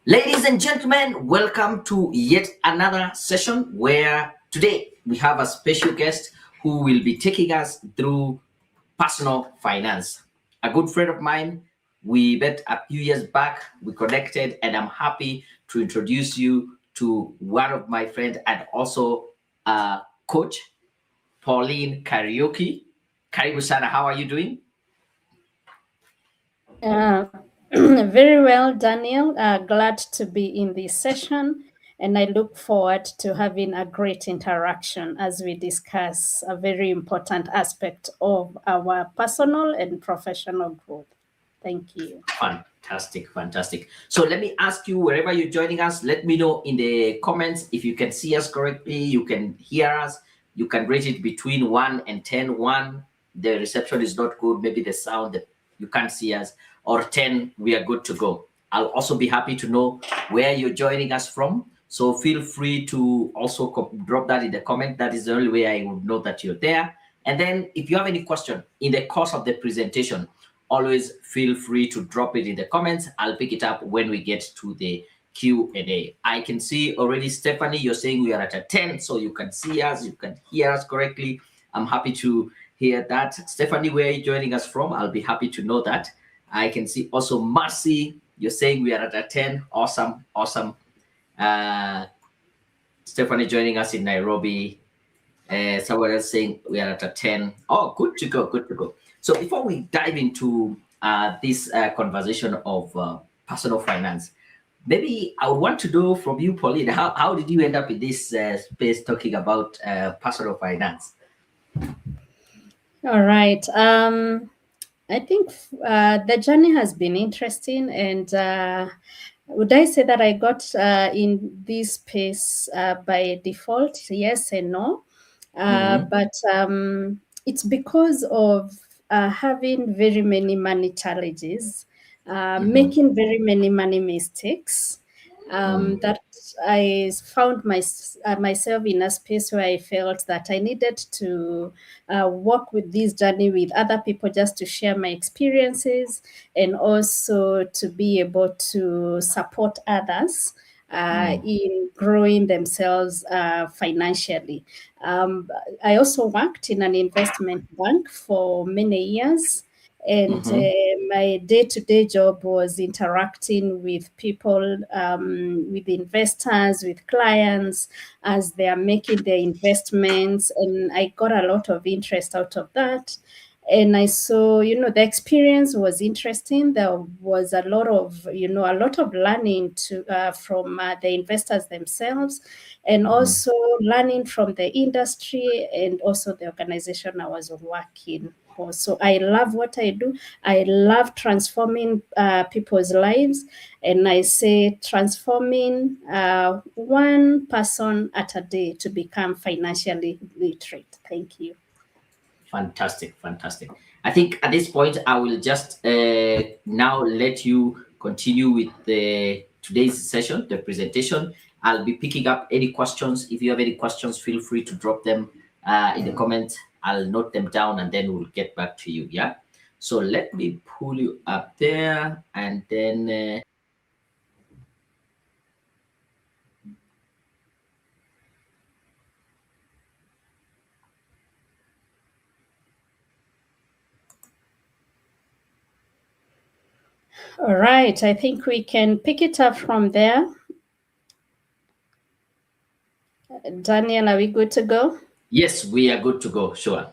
Ladies and gentlemen, welcome to yet another session where today we have a special guest who will be taking us through personal finance. A good friend of mine, we met a few years back, we connected, and I'm happy to introduce you to one of my friends and also coach, Pauline Kariuki. Karibu sana, how are you doing? Very well, Daniel. Glad to be in this session, and I look forward to having a great interaction as we discuss a very important aspect of our personal and professional growth. Thank you. Fantastic, fantastic. So let me ask you, wherever you're joining us, let me know in the comments if you can see us correctly, you can hear us, you can rate it between 1 and 10. 1, the reception is not good, maybe the sound, you can't see us, or 10, we are good to go. I'll also be happy to know where you're joining us from. So feel free to also drop that in the comment. That is the only way I would know that you're there. And then if you have any question in the course of the presentation, always feel free to drop it in the comments. I'll pick it up when we get to the Q&A. I can see already, Stephanie, you're saying we are at a 10, so you can see us, you can hear us correctly. I'm happy to hear that. Stephanie, where are you joining us from? I'll be happy to know that. I can see also Marcy, you're saying we are at a 10. Awesome, awesome. Stephanie joining us in Nairobi. Someone else saying we are at a 10. Oh, good to go, good to go. So before we dive into this conversation of personal finance, maybe I would want to know from you, Pauline, how did you end up in this space talking about personal finance? All right. I think the journey has been interesting, and would I say that I got in this space by default? Yes and no. But it's because of having very many money challenges, Mm-hmm. making very many money mistakes, that I found myself in a space where I felt that I needed to work with this journey with other people just to share my experiences and also to be able to support others in growing themselves financially. Um, I also worked in an investment bank for many years, and Mm-hmm. my day-to-day job was interacting with people, with investors, with clients as they are making their investments, and I got a lot of interest out of that. And I saw, the experience was interesting. There was a lot of, a lot of learning from the investors themselves, and Mm-hmm. also learning from the industry and also the organization I was working for. So I love what I do. I love transforming people's lives, and I say transforming one person at a day to become financially literate. Thank you. Fantastic, fantastic. I think at this point, I will just now let you continue with the today's session, the presentation. I'll be picking up any questions. If you have any questions, feel free to drop them in the comments. I'll note them down and then we'll get back to you. Yeah. So let me pull you up there and then. All right, I think we can pick it up from there. Daniel, are we good to go? Yes, we are good to go. Sure.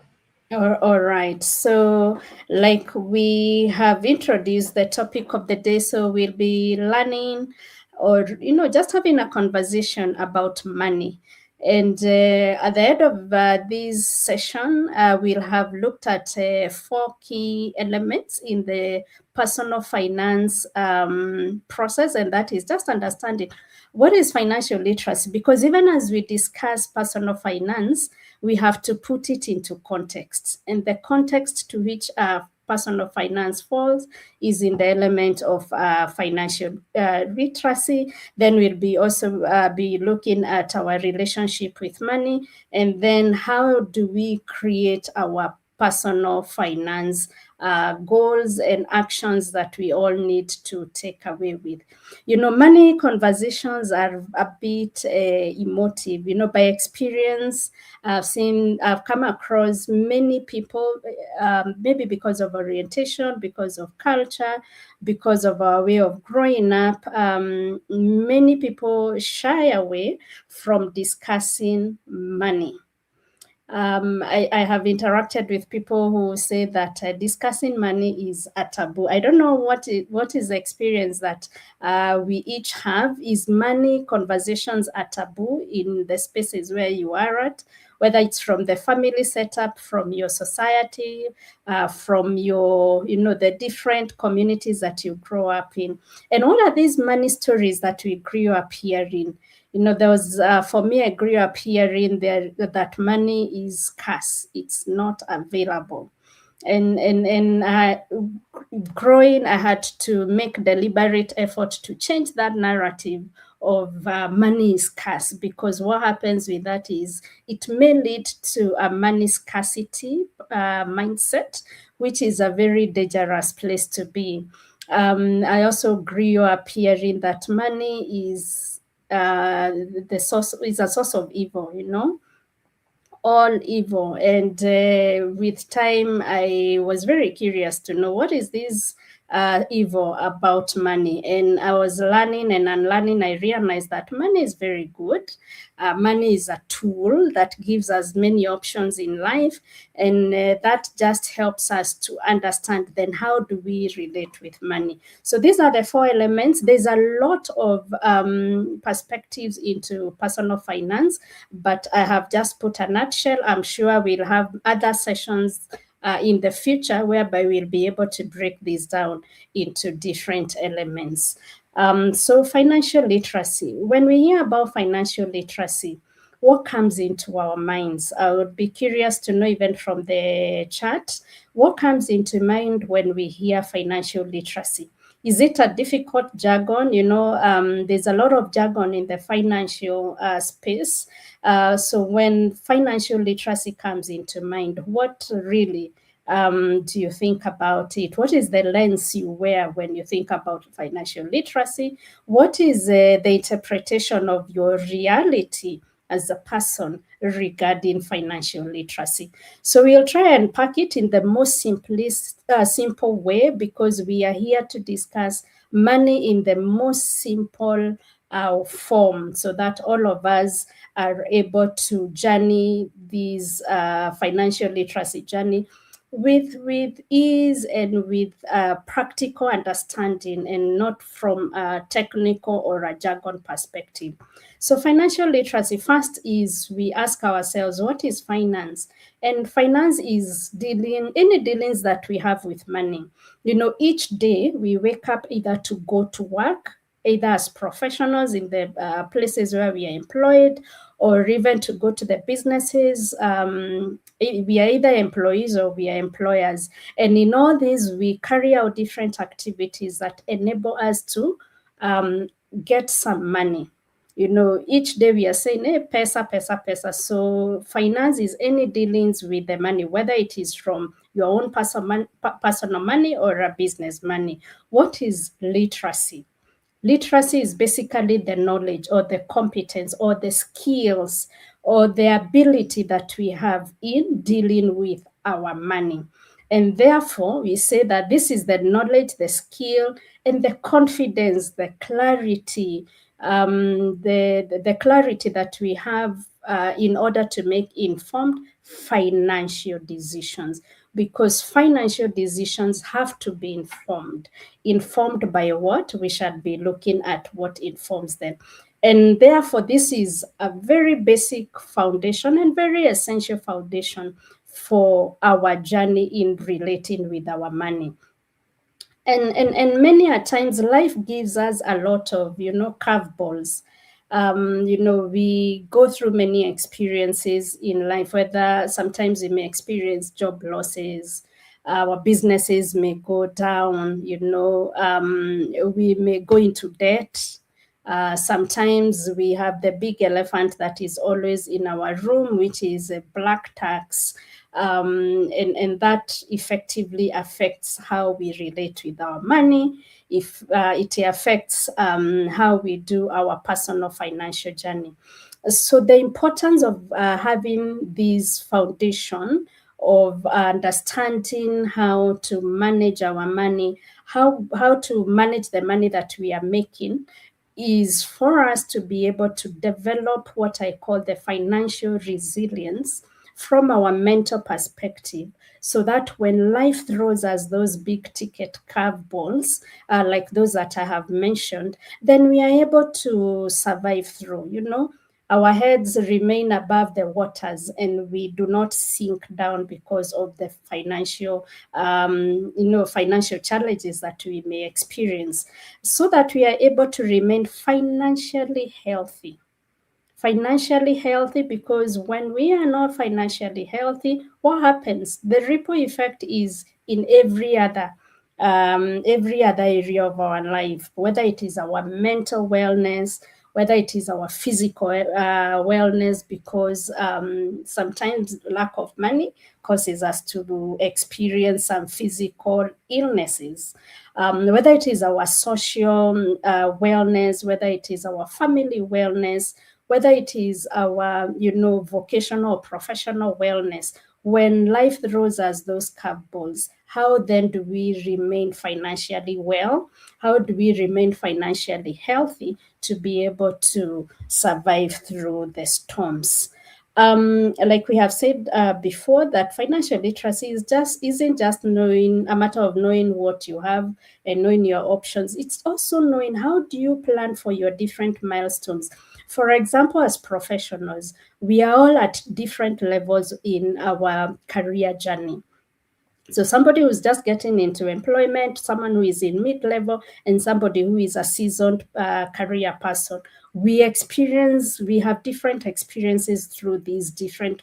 All right. So, like we have introduced the topic of the day, so we'll be learning or, just having a conversation about money. And at the end of this session, we'll have looked at 4 key elements in the personal finance process, and that is just understanding what is financial literacy. Because even as we discuss personal finance, we have to put it into context. And the context to which personal finance falls is in the element of financial literacy. Then we'll be also be looking at our relationship with money, and then how do we create our personal finance goals and actions that we all need to take away with. Money conversations are a bit emotive. By experience, I've come across many people, maybe because of orientation, because of culture, because of our way of growing up. Many people shy away from discussing money. I have interacted with people who say that discussing money is a taboo. I don't know what is the experience that we each have. Is money conversations a taboo in the spaces where you are at? Whether it's from the family setup, from your society, from your, the different communities that you grow up in. And what are these money stories that we grew up hearing? There was, for me, I grew up hearing that money is scarce. It's not available. And growing, I had to make deliberate effort to change that narrative of money is scarce, because what happens with that is it may lead to a money scarcity mindset, which is a very dangerous place to be. I also grew up hearing that money is the source, is a source of evil, all evil. And with time, I was very curious to know what is this evil about money. And I was learning and unlearning. I realized that money is very good. Money is a tool that gives us many options in life, and that just helps us to understand then how do we relate with money. So these are the four elements. There's a lot of perspectives into personal finance, but I have just put a nutshell. I'm sure we'll have other sessions in the future whereby we'll be able to break these down into different elements. So financial literacy. When we hear about financial literacy, what comes into our minds? I would be curious to know, even from the chat, what comes into mind when we hear financial literacy? Is it a difficult jargon? There's a lot of jargon in the financial space. So when financial literacy comes into mind, what really do you think about it? What is the lens you wear when you think about financial literacy? What is the interpretation of your reality as a person regarding financial literacy? So we'll try and pack it in the most simple way, because we are here to discuss money in the most simple form, so that all of us are able to journey this financial literacy journey with ease and with practical understanding, and not from a technical or a jargon perspective. So financial literacy, first is we ask ourselves, what is finance? And finance is any dealings that we have with money. Each day we wake up either to go to work, either as professionals in the places where we are employed, or even to go to the businesses. We are either employees or we are employers. And in all these, we carry out different activities that enable us to get some money. Each day we are saying, hey, pesa, pesa, pesa. So finance is any dealings with the money, whether it is from your own personal money or a business money. What is literacy? Literacy is basically the knowledge or the competence or the skills or the ability that we have in dealing with our money. And therefore, we say that this is the knowledge, the skill, and the confidence, the clarity, the clarity that we have in order to make informed financial decisions. Because financial decisions have to be informed. Informed by what? We shall be looking at what informs them. And therefore, this is a very basic foundation and very essential foundation for our journey in relating with our money. And many a times life gives us a lot of, curveballs. We go through many experiences in life, whether sometimes we may experience job losses, our businesses may go down, we may go into debt. Sometimes we have the big elephant that is always in our room, which is a black tax. and that effectively affects how we relate with our money. If it affects how we do our personal financial journey. So the importance of having this foundation of understanding how to manage our money, how to manage the money that we are making, is for us to be able to develop what I call the financial resilience from our mental perspective, so that when life throws us those big ticket curveballs, like those that I have mentioned, then we are able to survive through, our heads remain above the waters and we do not sink down because of the financial challenges that we may experience, so that we are able to remain financially healthy. Financially healthy, because when we are not financially healthy, what happens? The ripple effect is in every other area of our life, whether it is our mental wellness, whether it is our physical wellness, because sometimes lack of money causes us to experience some physical illnesses. Whether it is our social wellness, whether it is our family wellness, whether it is our, vocational or professional wellness. When life throws us those curveballs, how then do we remain financially well? How do we remain financially healthy to be able to survive through the storms? Like we have said before, that financial literacy isn't just knowing a matter of knowing what you have and knowing your options. It's also knowing how do you plan for your different milestones. For example, as professionals, we are all at different levels in our career journey. So somebody who's just getting into employment, someone who is in mid-level, and somebody who is a seasoned career person. We have different experiences through these different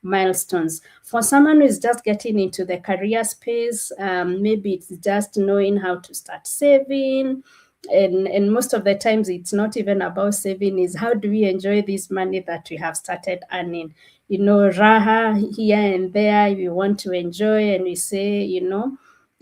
milestones. For someone who is just getting into the career space, maybe it's just knowing how to start saving, and most of the times it's not even about saving, is how do we enjoy this money that we have started earning. Raha here and there we want to enjoy, and we say,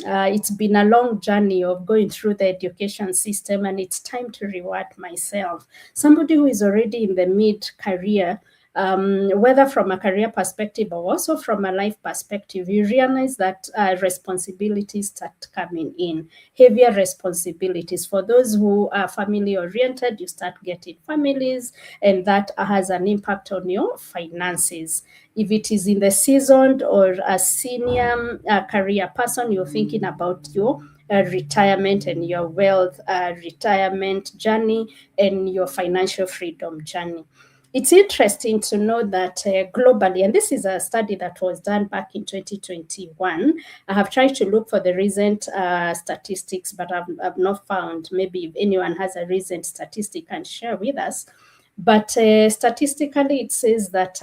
it's been a long journey of going through the education system and it's time to reward myself. Somebody who is already in the mid-career, whether from a career perspective or also from a life perspective, you realize that responsibilities start coming in, heavier responsibilities. For those who are family oriented, you start getting families, and that has an impact on your finances. If it is in the seasoned or a senior career person, you're thinking about your retirement and your wealth retirement journey and your financial freedom journey. It's interesting to know that globally, and this is a study that was done back in 2021. I have tried to look for the recent statistics, but I've not found. Maybe if anyone has a recent statistic, can share with us. But statistically, it says that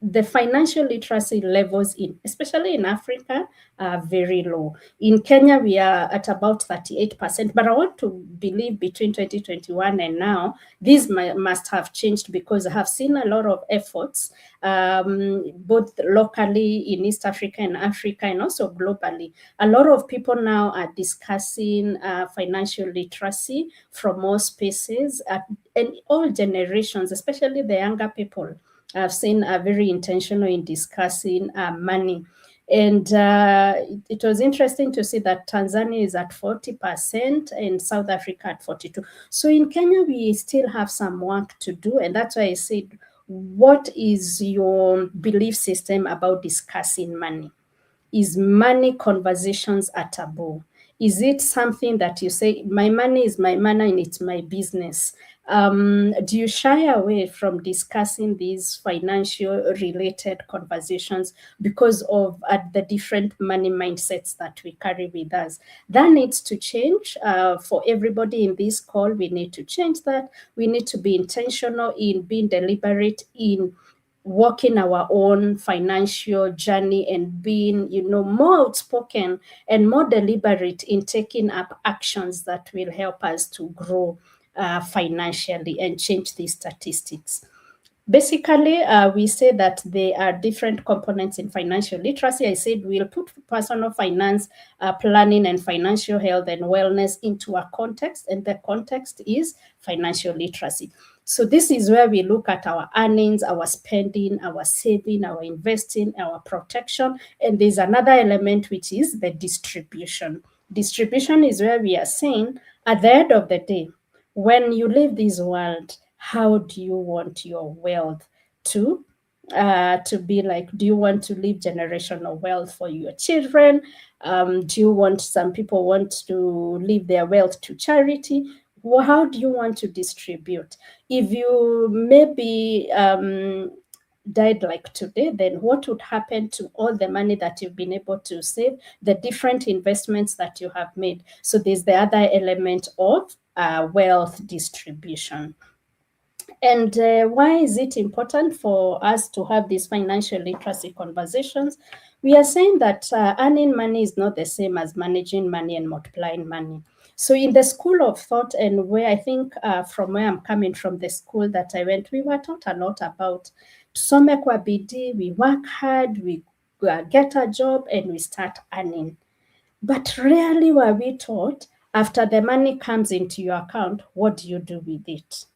the financial literacy levels, especially in Africa, are very low. In Kenya, we are at about 38%, but I want to believe between 2021 and now, these must have changed, because I have seen a lot of efforts, both locally in East Africa and Africa, and also globally. A lot of people now are discussing financial literacy from all spaces and all generations, especially the younger people. I've seen are very intentional in discussing money. And it was interesting to see that Tanzania is at 40% and South Africa at 42%. So in Kenya, we still have some work to do. And that's why I said, what is your belief system about discussing money? Is money conversations a taboo? Is it something that you say, my money is my money and it's my business? Do you shy away from discussing these financial related conversations because of the different money mindsets that we carry with us? That needs to change. For everybody in this call, we need to change that. We need to be intentional in being deliberate in walking our own financial journey and being, more outspoken and more deliberate in taking up actions that will help us to grow financially and change these statistics. Basically, we say that there are different components in financial literacy. I said we'll put personal finance, planning, and financial health and wellness into a context, and the context is financial literacy. So this is where we look at our earnings, our spending, our saving, our investing, our protection, and there's another element which is the distribution. Distribution is where we are saying at the end of the day, when you leave this world, how do you want your wealth to be like? Do you want to leave generational wealth for your children? Do you want, some people want to leave their wealth to charity? Well, how do you want to distribute? If you maybe died like today, then what would happen to all the money that you've been able to save, the different investments that you have made? So there's the other element of wealth distribution. And why is it important for us to have these financial literacy conversations? We are saying that earning money is not the same as managing money and multiplying money. So in the school of thought, and where I think from where I'm coming from, the school that I went, we were taught a lot about tusome kwa bidii, we work hard, we get a job, and we start earning. But rarely were we taught, after the money comes into your account, what do you do with it?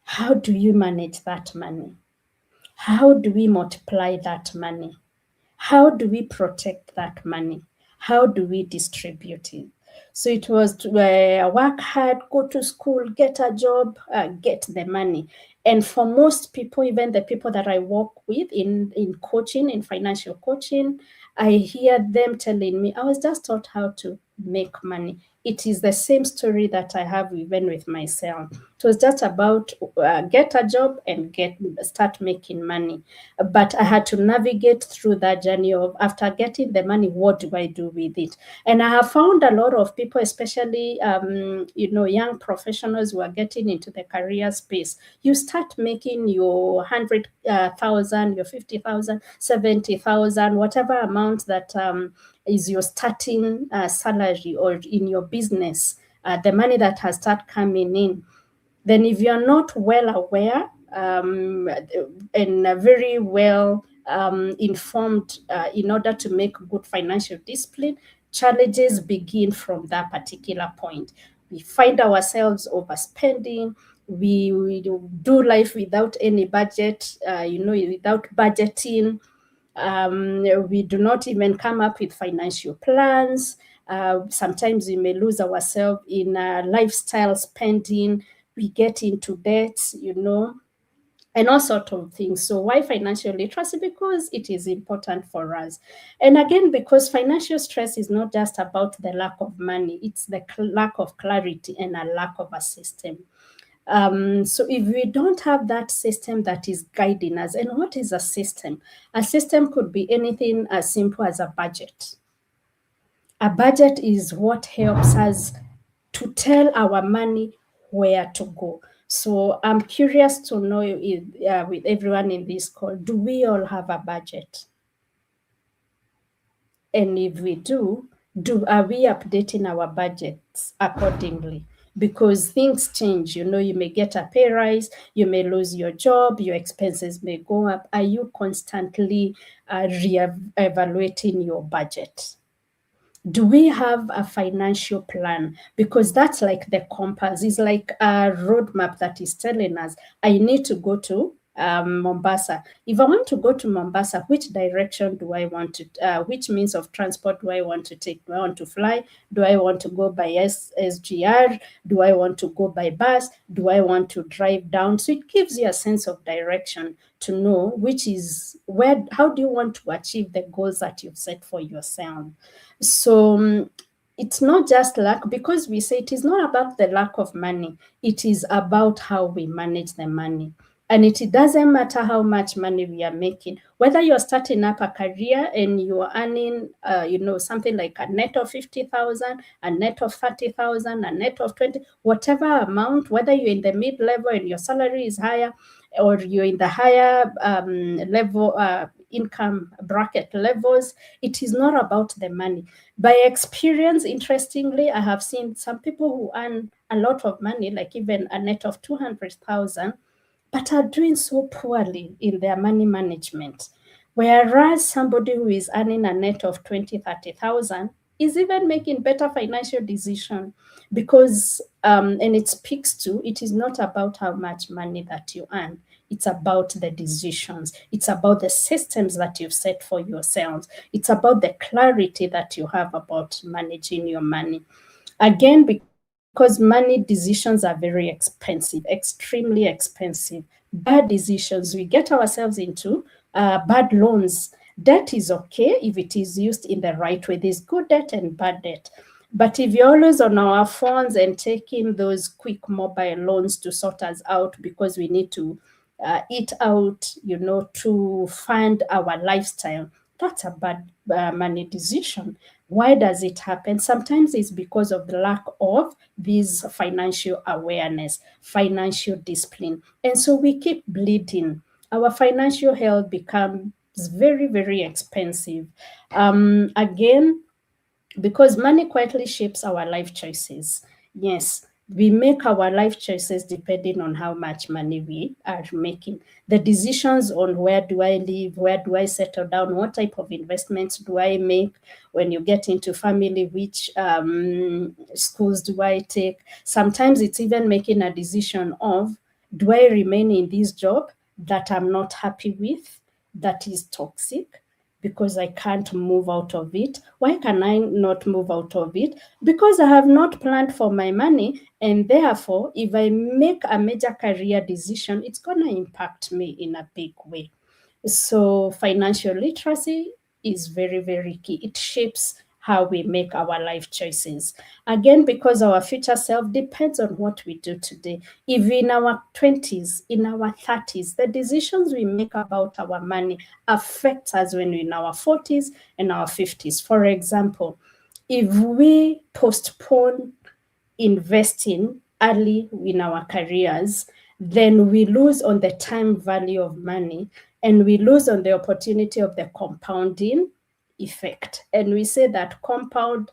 How do you manage that money? How do we multiply that money? How do we protect that money? How do we distribute it? So it was to work hard, go to school, get a job, get the money. And for most people, even the people that I work with in coaching, in financial coaching, I hear them telling me, I was just taught how to make money. It is the same story that I have even with myself. It was just about get a job and start making money. But I had to navigate through that journey of, after getting the money, what do I do with it? And I have found a lot of people, especially young professionals who are getting into the career space. You start making your 100,000, your 50,000, 70,000, whatever amount that is your starting salary, or in your business, the money that has started coming in. Then if you're not well aware and very well informed in order to make good financial discipline, challenges begin from that particular point. We find ourselves overspending. We do life without any budget, without budgeting. We do not even come up with financial plans. Sometimes we may lose ourselves in lifestyle spending. We get into debt, and all sorts of things. So why financial literacy? Because it is important for us. And again, because financial stress is not just about the lack of money, it's the lack of clarity and a lack of a system. So if we don't have that system that is guiding us, and what is a system? A system could be anything as simple as a budget. A budget is what helps us to tell our money where to go. So I'm curious to know if, with everyone in this call, do we all have a budget? And if we do, are we updating our budgets accordingly? Because things change, you may get a pay rise, you may lose your job, your expenses may go up. Are you constantly re-evaluating your budget? Do we have a financial plan? Because that's like the compass. It's like a roadmap that is telling us, I need to go to Mombasa. If I want to go to Mombasa, which direction do I want to, which means of transport do I want to take? Do I want to fly? Do I want to go by SGR? Do I want to go by bus? Do I want to drive down? So it gives you a sense of direction to know which is where, how do you want to achieve the goals that you've set for yourself. So it's not just lack, because we say it is not about the lack of money. It is about how we manage the money. And it doesn't matter how much money we are making, whether you're starting up a career and you're earning, something like a net of 50,000, a net of 30,000, a net of 20, whatever amount, whether you're in the mid-level and your salary is higher, or you're in the higher level income bracket levels, it is not about the money. By experience, interestingly, I have seen some people who earn a lot of money, like even a net of 200,000, but are doing so poorly in their money management. Whereas somebody who is earning a net of 20, 30,000 is even making better financial decision because, and it speaks to, it is not about how much money that you earn. It's about the decisions. It's about the systems that you've set for yourselves. It's about the clarity that you have about managing your money. Again, because money decisions are very expensive, extremely expensive. Bad decisions, we get ourselves into bad loans. Debt is okay if it is used in the right way. There's good debt and bad debt. But if you're always on our phones and taking those quick mobile loans to sort us out because we need to eat out, to fund our lifestyle, that's a bad money decision. Why does it happen? Sometimes it's because of the lack of this financial awareness, financial discipline. And so we keep bleeding. Our financial health becomes very, very expensive. Again, because money quietly shapes our life choices. Yes, we make our life choices depending on how much money we are making. The decisions on where do I live, where do I settle down, what type of investments do I make, when you get into family, which schools do I take. Sometimes it's even making a decision of, do I remain in this job that I'm not happy with, that is toxic, because I can't move out of it. Why can I not move out of it? Because I have not planned for my money. And therefore, if I make a major career decision, it's going to impact me in a big way. So financial literacy is very, very key. It shapes how we make our life choices. Again, because our future self depends on what we do today. If in our 20s, in our 30s, the decisions we make about our money affect us when we're in our 40s and our 50s. For example, if we postpone investing early in our careers, then we lose on the time value of money and we lose on the opportunity of the compounding effect. And we say that compound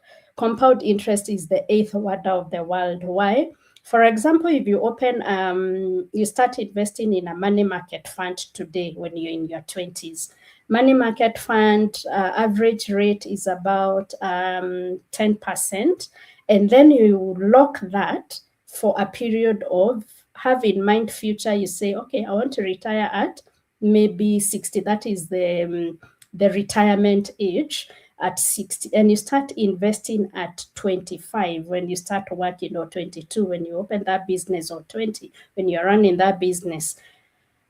interest is the eighth wonder of the world. Why? For example, if you start investing in a money market fund today when you're in your 20s, money market fund average rate is about 10%. And then you lock that for a period of, have in mind future. You say, okay, I want to retire at maybe 60. That is the retirement age at 60. And you start investing at 25 when you start working, or 22 when you open that business, or 20 when you're running that business.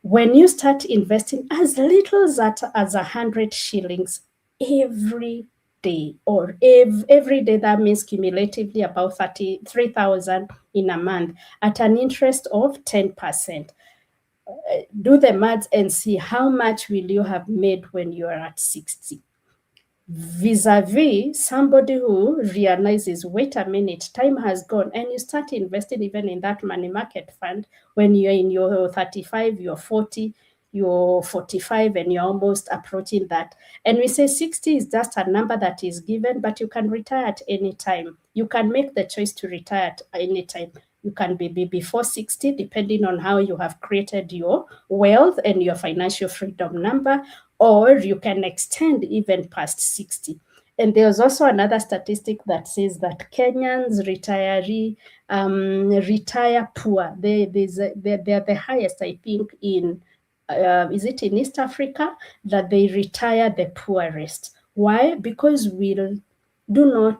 When you start investing as little as 100 shillings every day, or every day, that means cumulatively about 33,000 in a month at an interest of 10%. Do the maths and see how much will you have made when you are at 60. Vis-a-vis somebody who realizes, wait a minute, time has gone, and you start investing even in that money market fund when you're in your 35, you're 40, you're 45, and you're almost approaching that. And we say 60 is just a number that is given, but you can retire at any time. You can make the choice to retire at any time. You can be before 60, depending on how you have created your wealth and your financial freedom number, or you can extend even past 60. And there's also another statistic that says that Kenyans retire poor. They're the highest, I think, in is it in East Africa, that they retire the poorest. Why? Because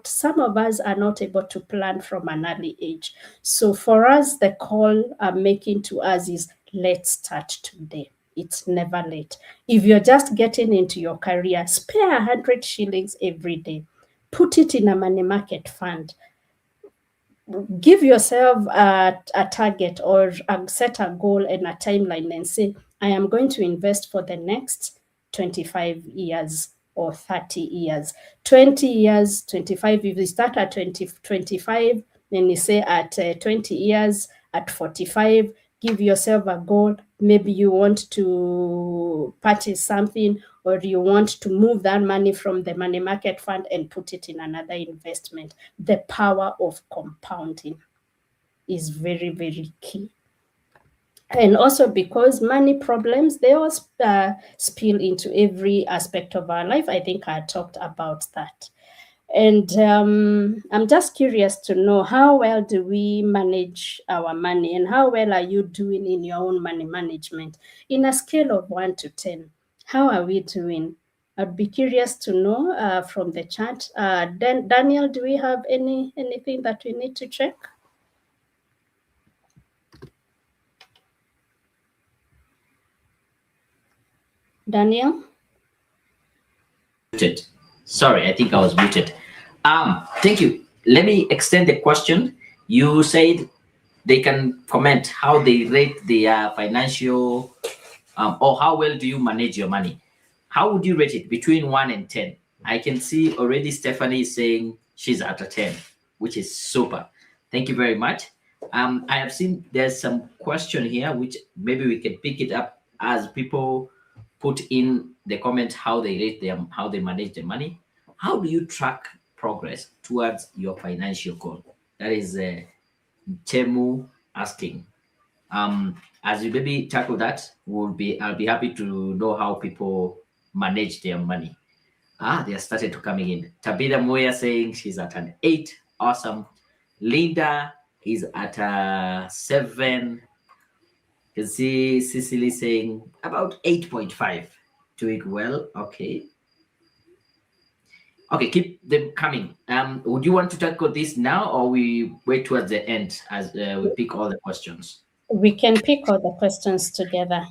some of us are not able to plan from an early age. So for us, the call I'm making to us is, let's start today. It's never late. If you're just getting into your career, spare 100 shillings every day. Put it in a money market fund. Give yourself a target, or set a goal and a timeline and say, I am going to invest for the next 25 years or 30 years. 20 years, 25, if you start at 25, then you say at 20 years, at 45, give yourself a goal. Maybe you want to purchase something, or you want to move that money from the money market fund and put it in another investment. The power of compounding is very, very key. And also because money problems, they all spill into every aspect of our life. I think I talked about that. And I'm just curious to know, how well do we manage our money, and how well are you doing in your own money management? In a scale of 1 to 10, how are we doing? I'd be curious to know from the chat. Daniel, do we have anything that we need to check? Daniel? Muted. Sorry, I think I was muted. Thank you. Let me extend the question. You said they can comment how they rate their financial, or how well do you manage your money? How would you rate it between 1 and 10? I can see already Stephanie is saying she's at a 10, which is super. Thank you very much. I have seen there's some question here, which maybe we can pick it up as people put in the comment how they rate them, how they manage their money. How do you track progress towards your financial goal? That is Chemu asking. As you maybe tackle that, I'll be happy to know how people manage their money. They have started to coming in. Tabitha Moya saying she's at an 8. Awesome. Linda is at a 7. You can see Cecily saying about 8.5. Doing well. Okay. Okay, keep them coming. Would you want to tackle this now, or we wait towards the end as we pick all the questions? We can pick all the questions together.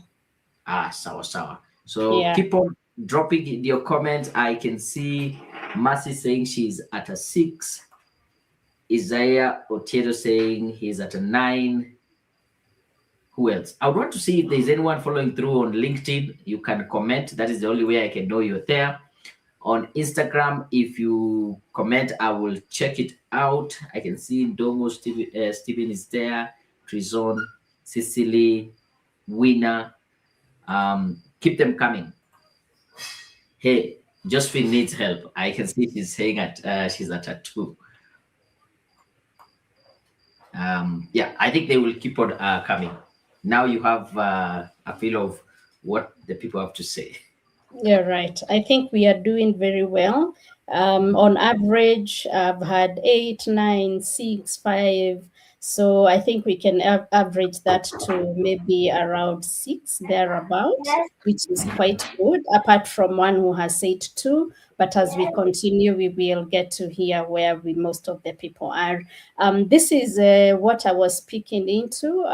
Sawa sawa. So Yeah. keep on dropping in your comments. I can see Mercy saying she's at a 6. Isaiah Otieno saying he's at a 9. Who else? I would want to see if there's anyone following through on LinkedIn. You can comment. That is the only way I can know you're there. On Instagram, if you comment, I will check it out. I can see Domo Steven is there, Trison, Cecily, Winner. Keep them coming. Hey, Josephine needs help. I can see she's saying she's at a 2. Yeah, I think they will keep on coming. Now you have a feel of what the people have to say. You're right. I think we are doing very well. On average, I've had 8, 9, 6, 5. So I think we can average that to maybe around 6 thereabout, which is quite good, apart from one who has said 2. But as we continue, we will get to hear where most of the people are. This is what I was speaking into,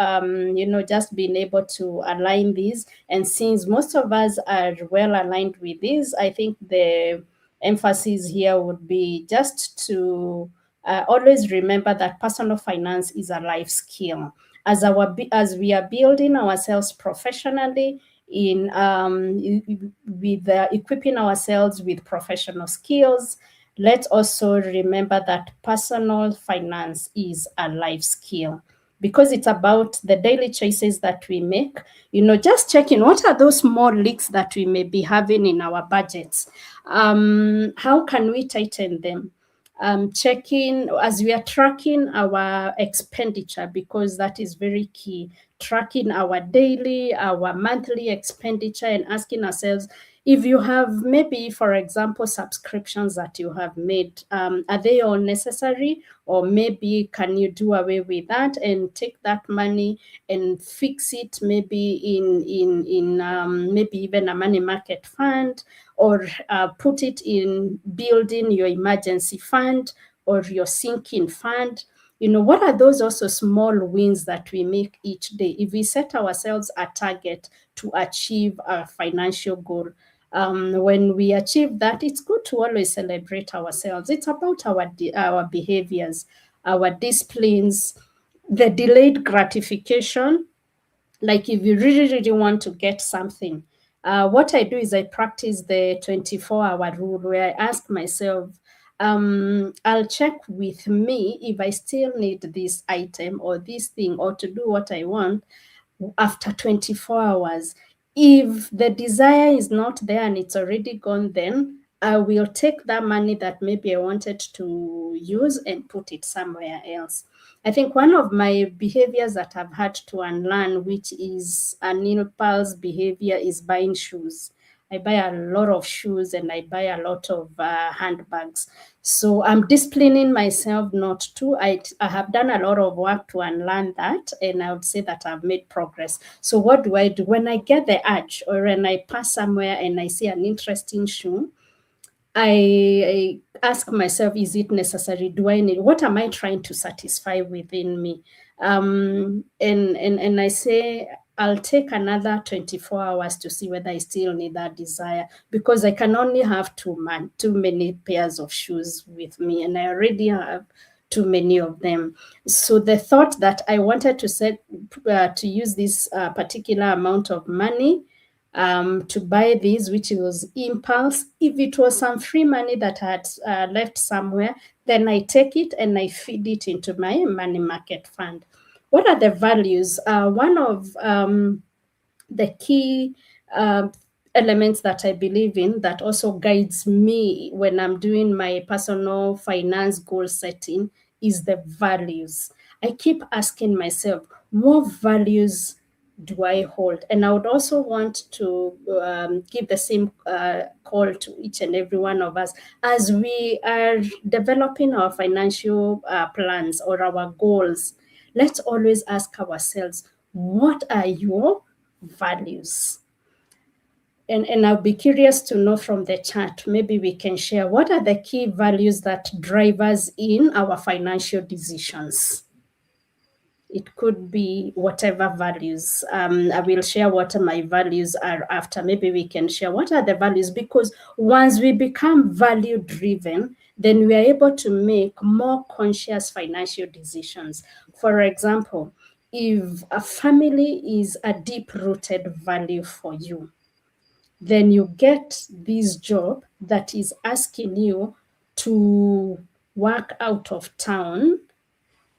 just being able to align these. And since most of us are well aligned with this, I think the emphasis here would be just to always remember that personal finance is a life skill. As we are building ourselves professionally, in with equipping ourselves with professional skills, let's also remember that personal finance is a life skill, because it's about the daily choices that we make. Just checking what are those small leaks that we may be having in our budgets. How can we tighten them? Checking as we are tracking our expenditure, because that is very key. Tracking our daily, our monthly expenditure, and asking ourselves, if you have maybe, for example, subscriptions that you have made, are they all necessary? Or maybe can you do away with that and take that money and fix it maybe in maybe even a money market fund, or put it in building your emergency fund or your sinking fund. What are those also small wins that we make each day if we set ourselves a target to achieve a financial goal? When we achieve that, it's good to always celebrate ourselves. It's about our behaviors, our disciplines, the delayed gratification. Like if you really, really want to get something, what I do is I practice the 24-hour rule, where I ask myself, I'll check with me if I still need this item or this thing or to do what I want after 24 hours. If the desire is not there and it's already gone, then I will take that money that maybe I wanted to use and put it somewhere else. I think one of my behaviors that I've had to unlearn, which is an impulse behavior, is buying shoes. I buy a lot of shoes and I buy a lot of handbags. So I'm disciplining myself not to. I have done a lot of work to unlearn that, and I would say that I've made progress. So what do I do? When I get the urge or when I pass somewhere and I see an interesting shoe, I ask myself, is it necessary? Do I need, what am I trying to satisfy within me? And I say, I'll take another 24 hours to see whether I still need that desire, because I can only have too many pairs of shoes with me, and I already have too many of them. So the thought that I wanted to set to use this particular amount of money to buy these, which was impulse. If it was some free money that I had left somewhere, then I take it and I feed it into my money market fund. What are the values? One of the key elements that I believe in that also guides me when I'm doing my personal finance goal setting is the values. I keep asking myself, what values do I hold? And I would also want to give the same call to each and every one of us as we are developing our financial plans or our goals. Let's always ask ourselves, what are your values? And I'll be curious to know from the chat, maybe we can share what are the key values that drive us in our financial decisions. It could be whatever values. I will share what my values are after. Maybe we can share what are the values, because once we become value driven, then we are able to make more conscious financial decisions. For example, if a family is a deep rooted value for you, then you get this job that is asking you to work out of town,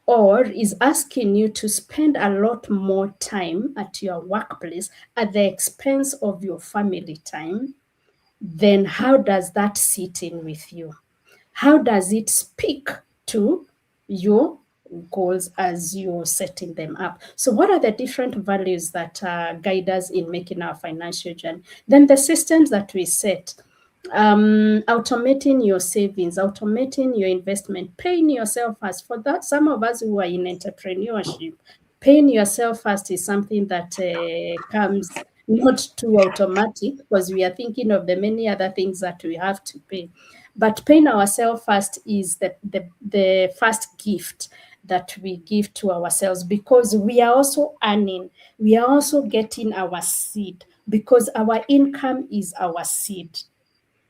or is asking you to spend a lot more time at your workplace at the expense of your family time, then how does that sit in with you? How does it speak to your goals as you're setting them up? So, what are the different values that guide us in making our financial journey? Then, the systems that we set, automating your savings, automating your investment, paying yourself first. For that, some of us who are in entrepreneurship, paying yourself first is something that comes not too automatic, because we are thinking of the many other things that we have to pay. But paying ourselves first is the first gift that we give to ourselves, because we are also earning, we are also getting our seed, because our income is our seed.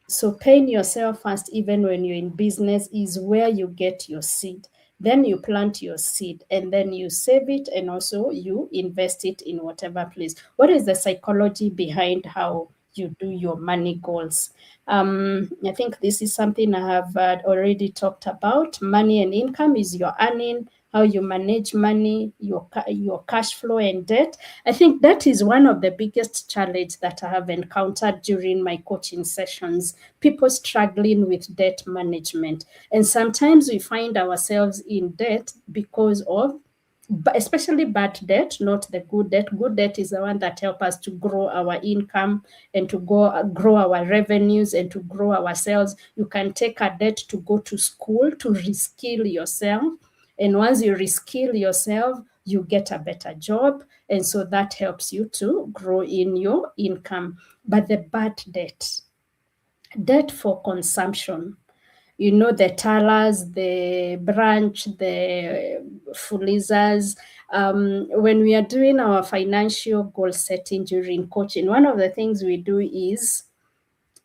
So paying yourself first, even when you're in business, is where you get your seed. Then you plant your seed and then you save it, and also you invest it in whatever place. What is the psychology behind how you do your money goals? I think this is something I have already talked about. Money and income is your earning, how you manage money, your cash flow and debt. I think that is one of the biggest challenge that I have encountered during my coaching sessions, people struggling with debt management. And sometimes we find ourselves in debt because of, especially bad debt, not the good debt. Good debt is the one that helps us to grow our income and to grow our revenues and to grow our sales. You can take a debt to go to school, to reskill yourself. And once you reskill yourself, you get a better job. And so that helps you to grow in your income. But the bad debt for consumption, you know, the Talas, the Branch, the Fulizas. When we are doing our financial goal setting during coaching, one of the things we do is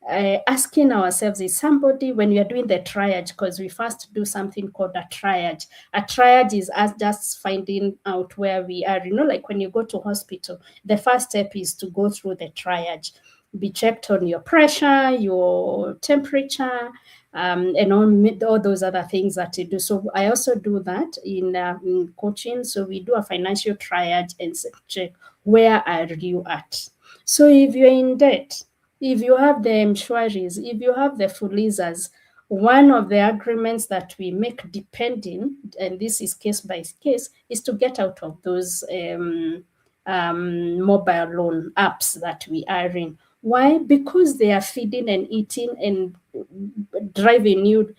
asking ourselves, is somebody, when we are doing the triage, because we first do something called a triage. A triage is us just finding out where we are. You know, like when you go to hospital, the first step is to go through the triage, be checked on your pressure, your temperature, and all those other things that you do. So I also do that in coaching. So we do a financial triage and check, where are you at? So if you're in debt, if you have the mshwaris, if you have the fulizas, one of the agreements that we make, depending, and this is case by case, is to get out of those mobile loan apps that we are in. Why? Because they are feeding and eating and driving you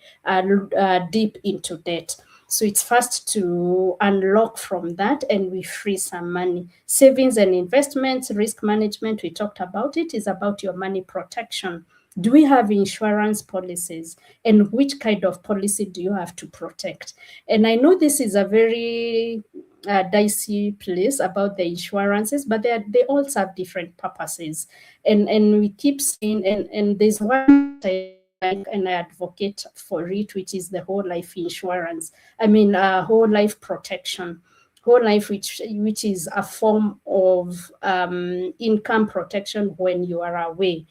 deep into debt. So it's fast to unlock from that, and we free some money. Savings and investments, risk management, we talked about it, is about your money protection. Do we have insurance policies? And which kind of policy do you have to protect? And I know this is a very dicey place about the insurances, but they all serve different purposes. And we keep saying, and there's one I like and I advocate for it, which is the whole life insurance. I mean, whole life protection. Whole life, which is a form of income protection when you are away,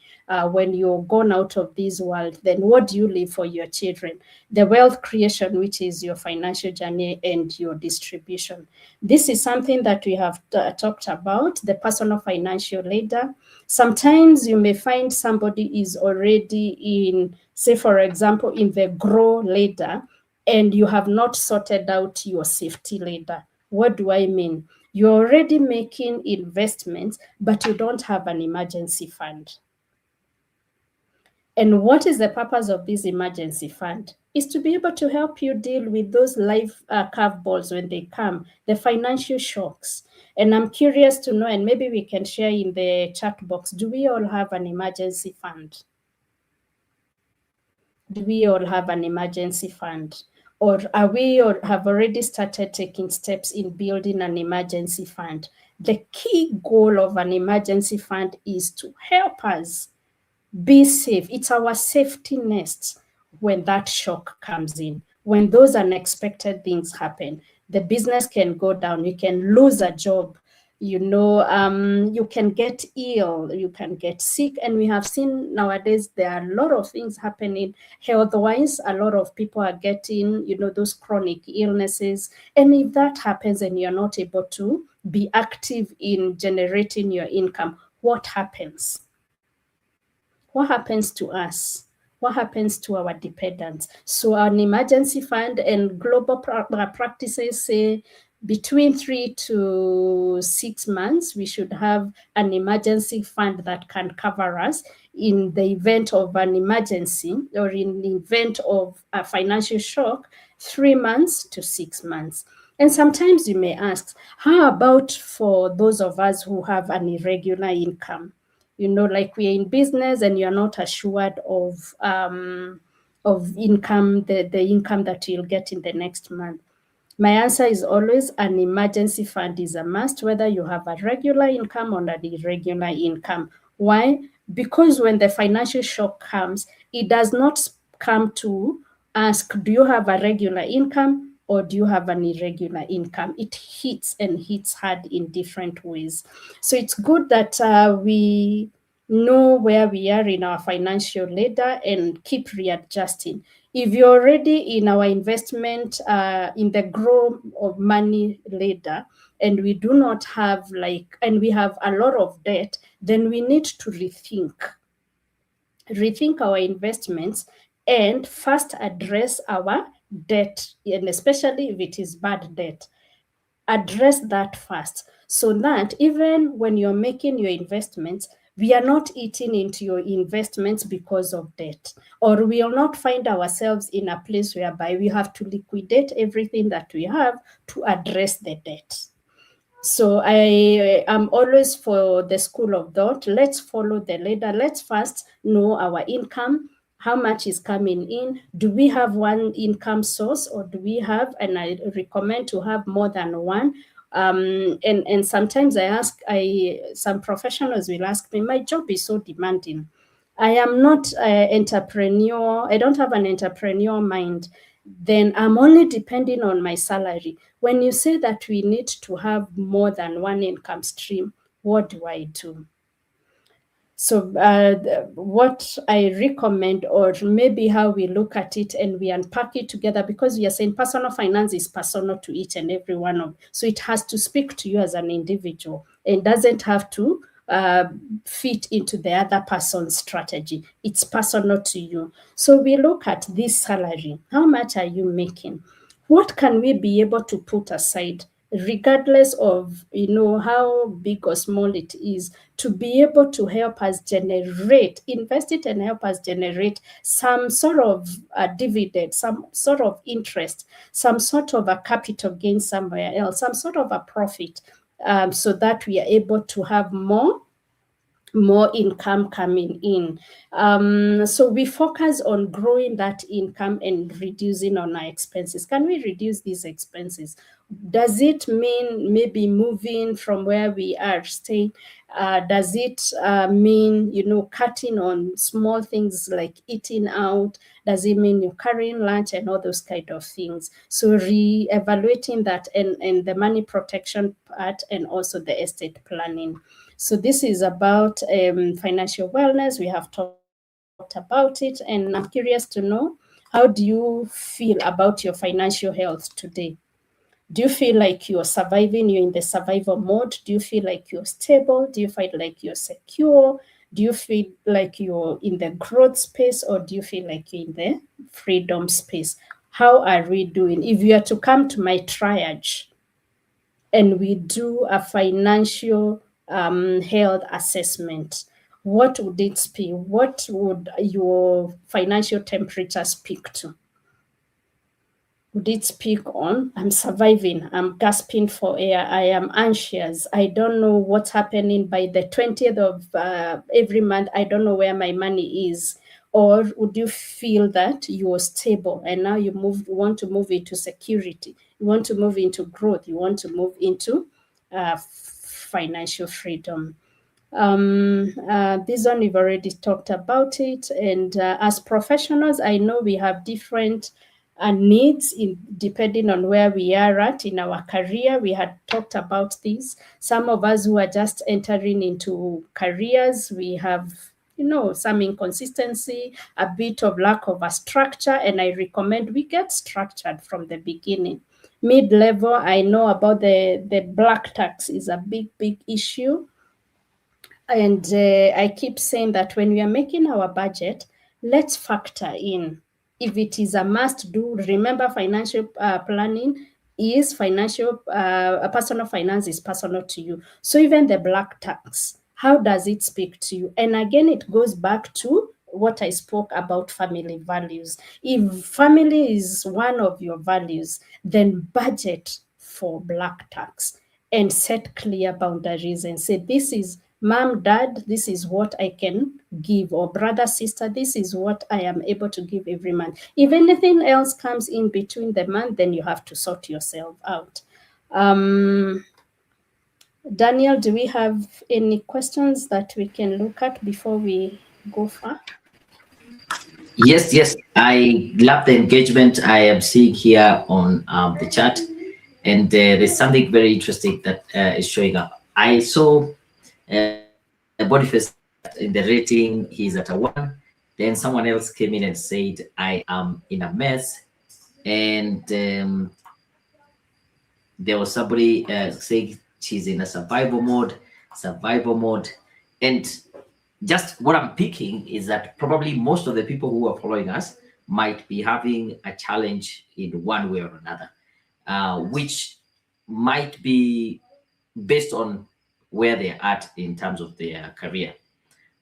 when you're gone out of this world. Then what do you leave for your children? The wealth creation, which is your financial journey and your distribution. This is something that we have talked about, the personal financial ladder. Sometimes you may find somebody is already in, say, for example, in the grow ladder, and you have not sorted out your safety ladder. What do I mean? You're already making investments, but you don't have an emergency fund. And what is the purpose of this emergency fund? Is to be able to help you deal with those life curveballs when they come, the financial shocks. And I'm curious to know, and maybe we can share in the chat box, do we all have an emergency fund? Do we all have an emergency fund? Or are we, or have already started taking steps in building an emergency fund? The key goal of an emergency fund is to help us be safe. It's our safety nest when that shock comes in, when those unexpected things happen. The business can go down, you can lose a job, you can get ill, you can get sick. And we have seen nowadays there are a lot of things happening health-wise. A lot of people are getting, those chronic illnesses. And if that happens and you're not able to be active in generating your income, what happens? What happens to us? What happens to our dependents? So an emergency fund, and global practices say between 3 to 6 months, we should have an emergency fund that can cover us in the event of an emergency or in the event of a financial shock, 3 months to 6 months. And sometimes you may ask, how about for those of us who have an irregular income? Like we are in business and you're not assured of income, the income that you'll get in the next month. My answer is always an emergency fund is a must, whether you have a regular income or an irregular income. Why? Because when the financial shock comes, it does not come to ask, do you have a regular income or do you have an irregular income? It hits and hits hard in different ways. So it's good that we know where we are in our financial ladder and keep readjusting. If you're already in our investment, in the grow of money ladder, and we do not have and we have a lot of debt, then we need to rethink our investments and first address our debt, and especially if it is bad debt, address that first, so that even when you're making your investments, we are not eating into your investments because of debt, or we will not find ourselves in a place whereby we have to liquidate everything that we have to address the debt. So I am always for the school of thought. Let's follow the ladder. Let's first know our income. How much is coming in? Do we have one income source, or do we have, and I recommend to have more than one. And sometimes some professionals will ask me, my job is so demanding. I am not an entrepreneur. I don't have an entrepreneur mind. Then I'm only depending on my salary. When you say that we need to have more than one income stream, what do I do? So what I recommend, or maybe how we look at it and we unpack it together, because we are saying personal finance is personal to each and every one of, so it has to speak to you as an individual. It doesn't have to fit into the other person's strategy. It's personal to you. So we look at this salary. How much are you making? What can we be able to put aside, regardless of how big or small it is, to be able to help us invest it and help us generate some sort of dividend, some sort of interest, some sort of a capital gain somewhere else, some sort of a profit, so that we are able to have more income coming in. So we focus on growing that income and reducing on our expenses. Can we reduce these expenses? Does it mean maybe moving from where we are staying? Does it mean, cutting on small things like eating out? Does it mean you're carrying lunch and all those kind of things? So re-evaluating that and the money protection part and also the estate planning. So this is about financial wellness. We have talked about it, and I'm curious to know, how do you feel about your financial health today? Do you feel like you're surviving? You're in the survival mode? Do you feel like you're stable? Do you feel like you're secure? Do you feel like you're in the growth space, or do you feel like you're in the freedom space? How are we doing? If you are to come to my triage and we do a financial health assessment, what would it speak? What would your financial temperature speak to? Would it speak on, I'm surviving, I'm gasping for air, I am anxious, I don't know what's happening by the 20th of every month, I don't know where my money is? Or would you feel that you're stable and now you want to move into security, you want to move into growth, you want to move into financial freedom? This one we've already talked about it, and as professionals, I know we have different needs depending on where we are at in our career. We had talked about this. Some of us who are just entering into careers, we have some inconsistency, a bit of lack of a structure, and I recommend we get structured from the beginning. Mid-level, I know about the black tax is a big issue. And I keep saying that when we are making our budget, let's factor in, if it is a must do. Remember, financial planning is financial, personal finance is personal to you. So even the black tax, how does it speak to you? And again, it goes back to what I spoke about, family values. If family is one of your values, then budget for black tax and set clear boundaries and say, this is mom, dad, this is what I can give, or brother, sister, this is what I am able to give every month. If anything else comes in between the month, then you have to sort yourself out. Daniel, do we have any questions that we can look at before we go far? Yes. I love the engagement I am seeing here on the chat. And there's something very interesting that is showing up. I saw Boniface in the rating, he's at a 1. Then someone else came in and said, I am in a mess. And there was somebody saying she's in a survival mode. And just what I'm picking is that probably most of the people who are following us might be having a challenge in one way or another, which might be based on where they're at in terms of their career.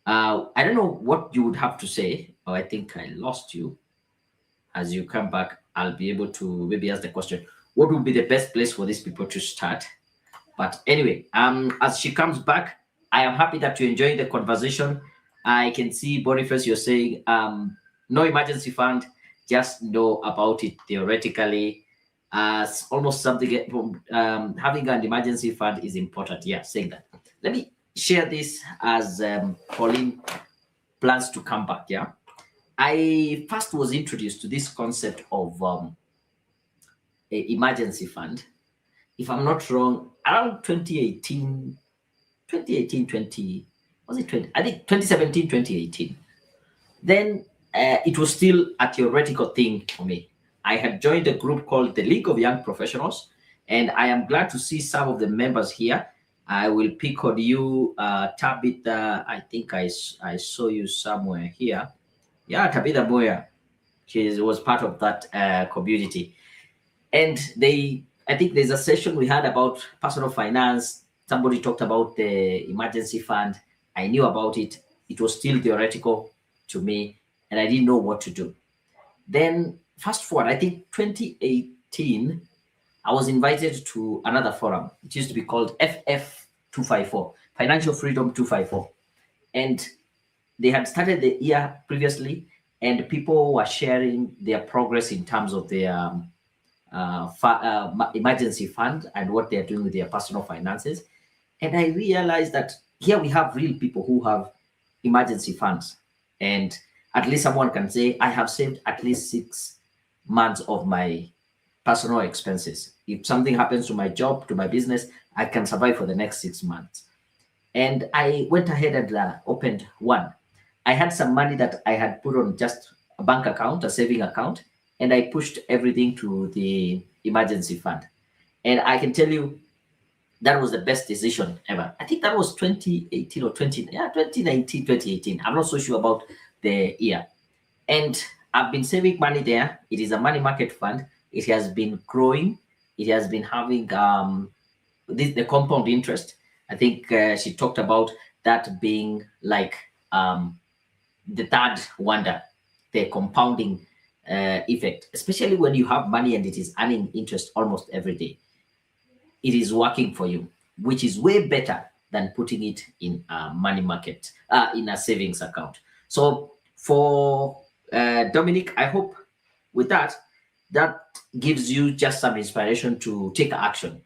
I don't know what you would have to say. Oh, I think I lost you. As you come back, I'll be able to maybe ask the question, what would be the best place for these people to start? But anyway, as she comes back, I am happy that you're enjoying the conversation. I can see, Boniface, you're saying no emergency fund, just know about it theoretically. As almost something, having an emergency fund is important. Yeah, saying that. Let me share this as Pauline plans to come back. Yeah, I first was introduced to this concept of a emergency fund, if I'm not wrong, around 2018, 20, was it 20? I think 2017, 2018. Then it was still a theoretical thing for me. I had joined a group called the League of Young Professionals, and I am glad to see some of the members here. I will pick on you, Tabitha. I think I saw you somewhere here. Yeah, Tabitha Boya. She was part of that community. And I think there's a session we had about personal finance. Somebody talked about the emergency fund. I knew about it. It was still theoretical to me, and I didn't know what to do. Then, fast forward, I think 2018, I was invited to another forum. It used to be called FF 254, Financial Freedom 254. And they had started the year previously, and people were sharing their progress in terms of their emergency fund and what they're doing with their personal finances. And I realized that here we have real people who have emergency funds. And at least someone can say, I have saved at least 6 months of my personal expenses. If something happens to my job, to my business, I can survive for the next 6 months. And I went ahead and opened one. I had some money that I had put on just a bank account, a saving account, and I pushed everything to the emergency fund. And I can tell you that was the best decision ever. I think that was 2018 or 2019, 2018. I'm not so sure about the year. And I've been saving money there. It is a money market fund. It has been growing. It has been having the compound interest. I think she talked about that being like the third wonder, the compounding effect, especially when you have money and it is earning interest almost every day. It is working for you, which is way better than putting it in a money market, in a savings account. So for Dominic, I hope with that gives you just some inspiration to take action.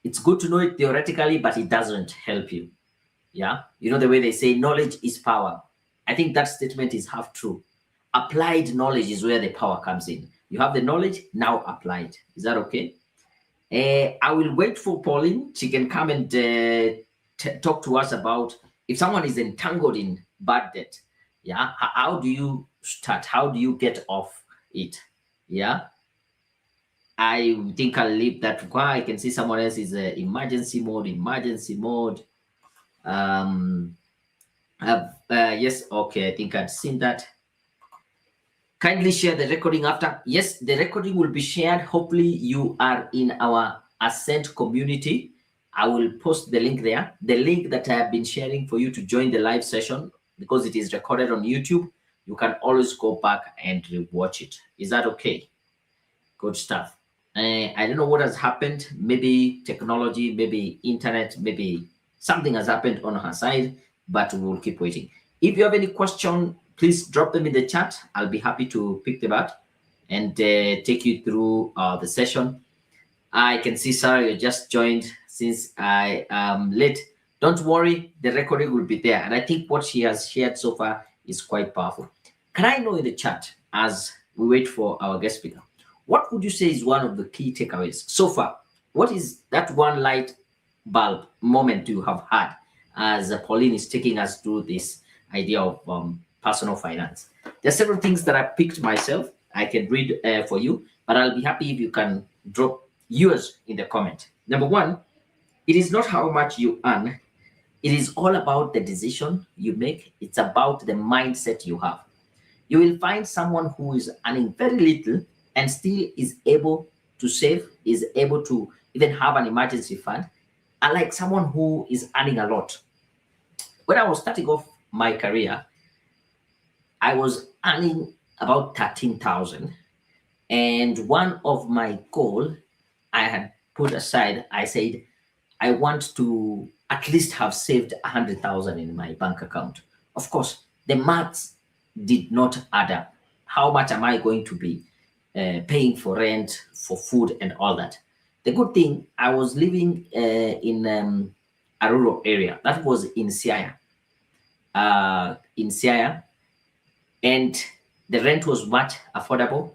It's good to know it theoretically, but it doesn't help you. Yeah. You know, the way they say knowledge is power. I think that statement is half true. Applied knowledge is where the power comes in. You have the knowledge, now applied. Is that okay? I will wait for Pauline. She can come and talk to us about if someone is entangled in bad debt. Yeah. How do you start? How do you get off it? Yeah. I think I'll leave that. I can see someone else is emergency mode, emergency mode. Yes, okay, I think I've seen that. Kindly share the recording after. Yes, the recording will be shared. Hopefully you are in our Ascent community. I will post the link there, the link that I have been sharing for you to join the live session, because it is recorded on YouTube. You can always go back and rewatch it. Is that okay? Good stuff. I don't know what has happened. Maybe technology, maybe internet, maybe something has happened on her side, but we will keep waiting. If you have any question, please drop them in the chat. I'll be happy to pick them up and take you through the session. I can see Sarah, you just joined since I am late. Don't worry, the recording will be there. And I think what she has shared so far is quite powerful. Can I know in the chat, as we wait for our guest speaker, what would you say is one of the key takeaways so far? What is that one light bulb moment you have had as Pauline is taking us through this idea of personal finance? There are several things that I picked myself. I can read for you, but I'll be happy if you can drop yours in the comment. Number one, it is not how much you earn. It is all about the decision you make. It's about the mindset you have. You will find someone who is earning very little and still is able to save, is able to even have an emergency fund, unlike someone who is earning a lot. When I was starting off my career, I was earning about 13,000. And one of my goal I had put aside, I said, I want to at least have saved 100,000 in my bank account. Of course, the maths did not add up. How much am I going to be paying for rent, for food, and all that? The good thing, I was living in a rural area. That was in Siaya. And the rent was much affordable.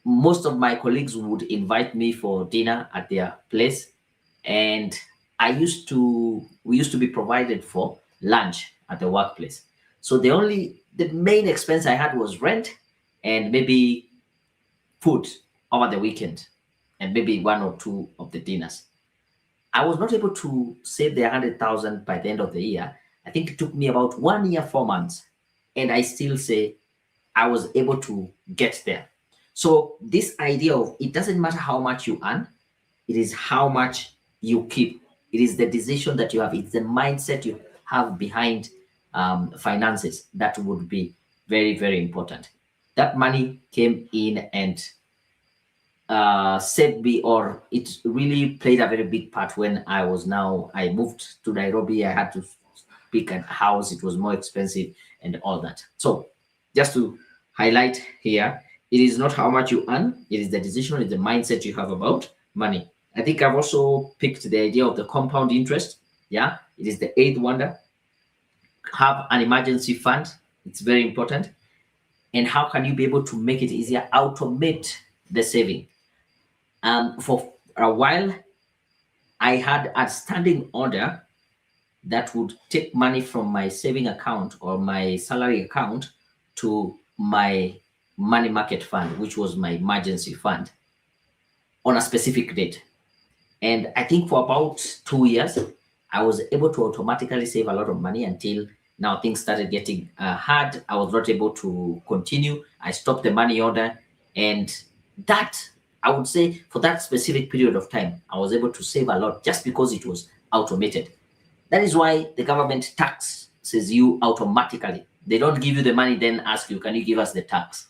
Most of my colleagues would invite me for dinner at their place, and we used to be provided for lunch at the workplace. So the main expense I had was rent and maybe food over the weekend, and maybe one or two of the dinners. I was not able to save the 100,000 by the end of the year. I think it took me about 1 year, 4 months, and I still say I was able to get there. So this idea of it doesn't matter how much you earn, it is how much you keep. It is the decision that you have. It's the mindset you have behind finances that would be very, very important. That money came in and saved me, or it really played a very big part when I moved to Nairobi. I had to pick a house, it was more expensive and all that. So just to highlight here, it is not how much you earn, it is the decision, it's the mindset you have about money. I think I've also picked the idea of the compound interest. Yeah, it is the eighth wonder. Have an emergency fund, it's very important. And how can you be able to make it easier? Automate the saving. For a while, I had a standing order that would take money from my saving account or my salary account to my money market fund, which was my emergency fund, on a specific date. And I think for about 2 years, I was able to automatically save a lot of money until now things started getting hard. I was not able to continue. I stopped the money order. And that, I would say, for that specific period of time, I was able to save a lot just because it was automated. That is why the government taxes you automatically. They don't give you the money, then ask you, can you give us the tax?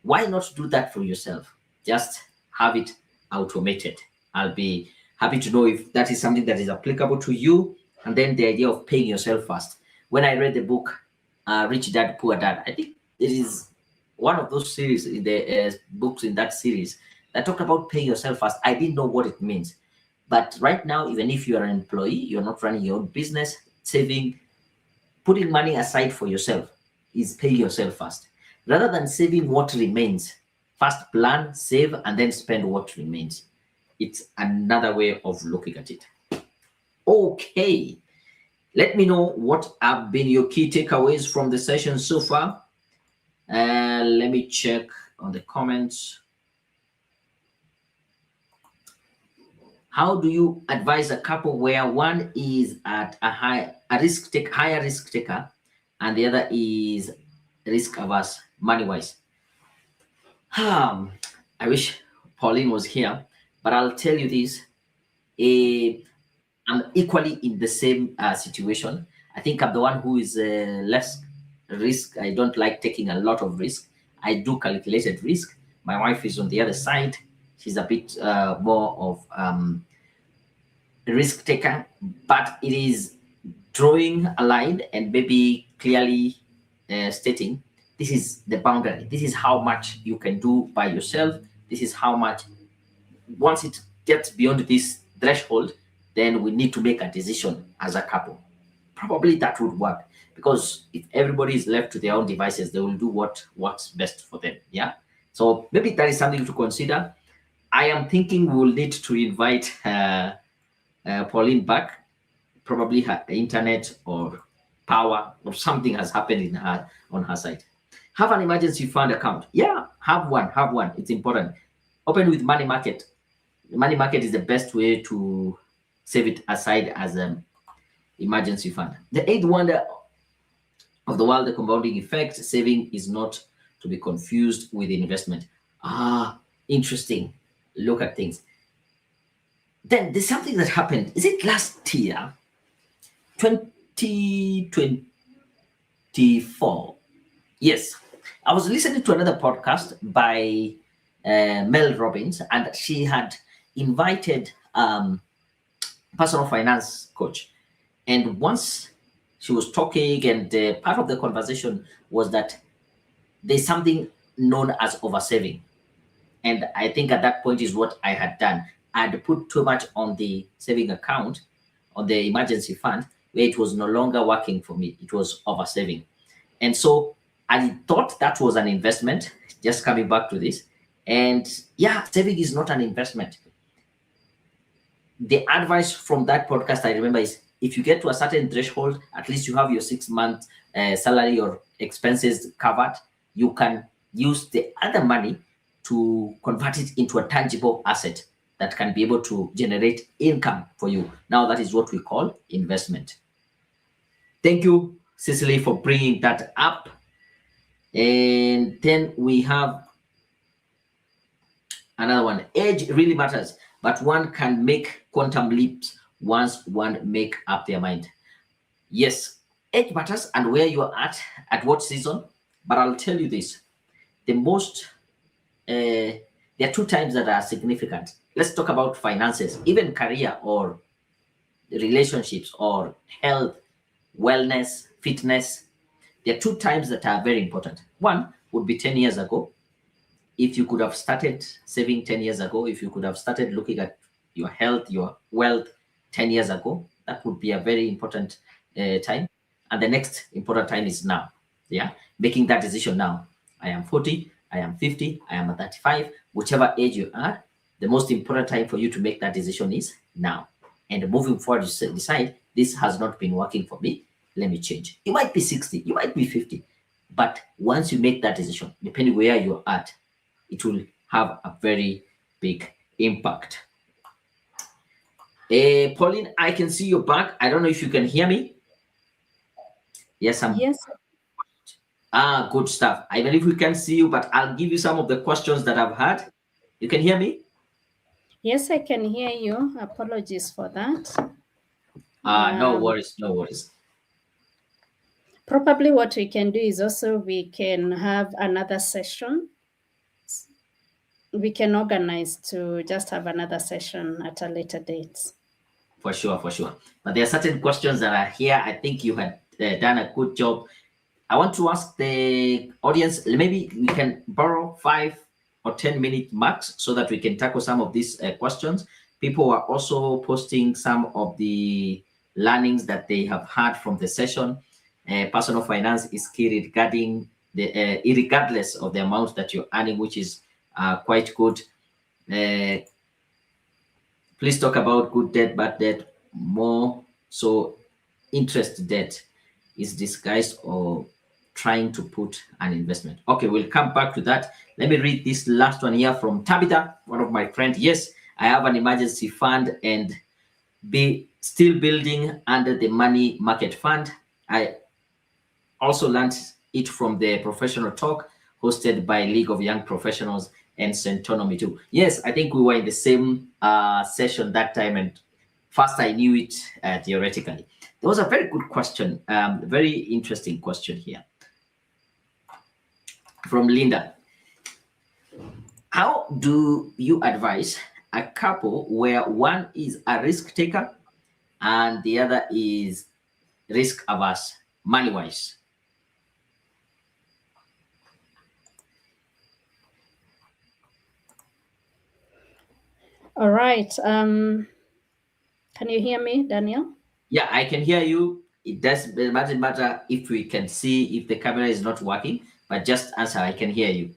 Why not do that for yourself? Just have it automated. I'll be happy to know if that is something that is applicable to you. And then the idea of paying yourself first. When I read the book, Rich Dad, Poor Dad, I think it is one of those series, in the books in that series, that talked about paying yourself first. I didn't know what it means. But right now, even if you're an employee, you're not running your own business, saving, putting money aside for yourself is pay yourself first. Rather than saving what remains, first plan, save, and then spend what remains. It's another way of looking at it. Okay, let me know what have been your key takeaways from the session so far. Let me check on the comments. How do you advise a couple where one is at higher risk taker, and the other is risk averse money wise? I wish Pauline was here, but I'll tell you this: I'm equally in the same situation. I think I'm the one who is less risk. I don't like taking a lot of risk. I do calculated risk. My wife is on the other side. She's a bit more of risk taker, but it is drawing a line and maybe clearly stating this is the boundary. This is how much you can do by yourself. This is how much. Once it gets beyond this threshold, then we need to make a decision as a couple. Probably that would work, because if everybody is left to their own devices, they will do what works best for them. Yeah. So maybe that is something to consider. I am thinking we will need to invite Pauline back. Probably her internet or power or something has happened on her side. Have an emergency fund account. Yeah, have one. Have one. It's important. Open with money market. Money market is the best way to save it aside as an emergency fund. The eighth wonder of the world, the compounding effect. Saving is not to be confused with investment. Interesting. Look at things. Then there's something that happened. Is it last year? 2024. Yes. I was listening to another podcast by Mel Robbins, and she had invited personal finance coach. And once she was talking, and part of the conversation was that there's something known as oversaving. And I think at that point is what I had done. I had put too much on the saving account, on the emergency fund, where it was no longer working for me. It was oversaving. And so I thought that was an investment, just coming back to this. And yeah, saving is not an investment. The advice from that podcast I remember is, if you get to a certain threshold, at least you have your 6 month salary or expenses covered, you can use the other money to convert it into a tangible asset. that can be able to generate income for you. Now, that is what we call investment. Thank you, Cecily, for bringing that up. And then we have another one. Age really matters, but one can make quantum leaps once one make up their mind. Yes, age matters and where you are at what season. But I'll tell you this: the most there are two times that are significant. Let's talk about finances, even career or relationships or health, wellness, fitness. There are two times that are very important. One would be 10 years ago. If you could have started saving 10 years ago, if you could have started looking at your health, your wealth 10 years ago, that would be a very important time. And the next important time is now. Yeah, making that decision now. I am 40, I am 50, I am 35, whichever age you are, the most important time for you to make that decision is now. And moving forward, you decide this has not been working for me. Let me change. You might be 60, you might be 50, but once you make that decision, depending where you're at, it will have a very big impact. Pauline, I can see you back. I don't know if you can hear me. Yes, I'm. Yes. Good stuff. I believe we can see you, but I'll give you some of the questions that I've had. You can hear me? Yes, I can hear you. Apologies for that. No worries, no worries. Probably what we can do is also we can have another session. We can organize to just have another session at a later date. For sure, for sure. But there are certain questions that are here. I think you had done a good job. I want to ask the audience, maybe we can borrow 5 or 10 minute max so that we can tackle some of these questions. People are also posting some of the learnings that they have had from the session. Personal finance is key regarding the regardless of the amount that you're earning, which is quite good. Please talk about good debt, bad debt, more so interest debt is disguised or trying to put an investment. Okay, we'll come back to that. Let me read this last one here from Tabitha, one of my friends. Yes, I have an emergency fund and be still building under the money market fund. I also learned it from the professional talk hosted by League of Young Professionals and Centonomy too. Yes, I think we were in the same session that time, and first I knew it theoretically. There was a very good question, very interesting question here from Linda. How do you advise a couple where one is a risk taker and the other is risk averse, money wise? All right. Can you hear me, Daniel? Yeah, I can hear you. It doesn't matter if we can see if the camera is not working, but just answer. I can hear you.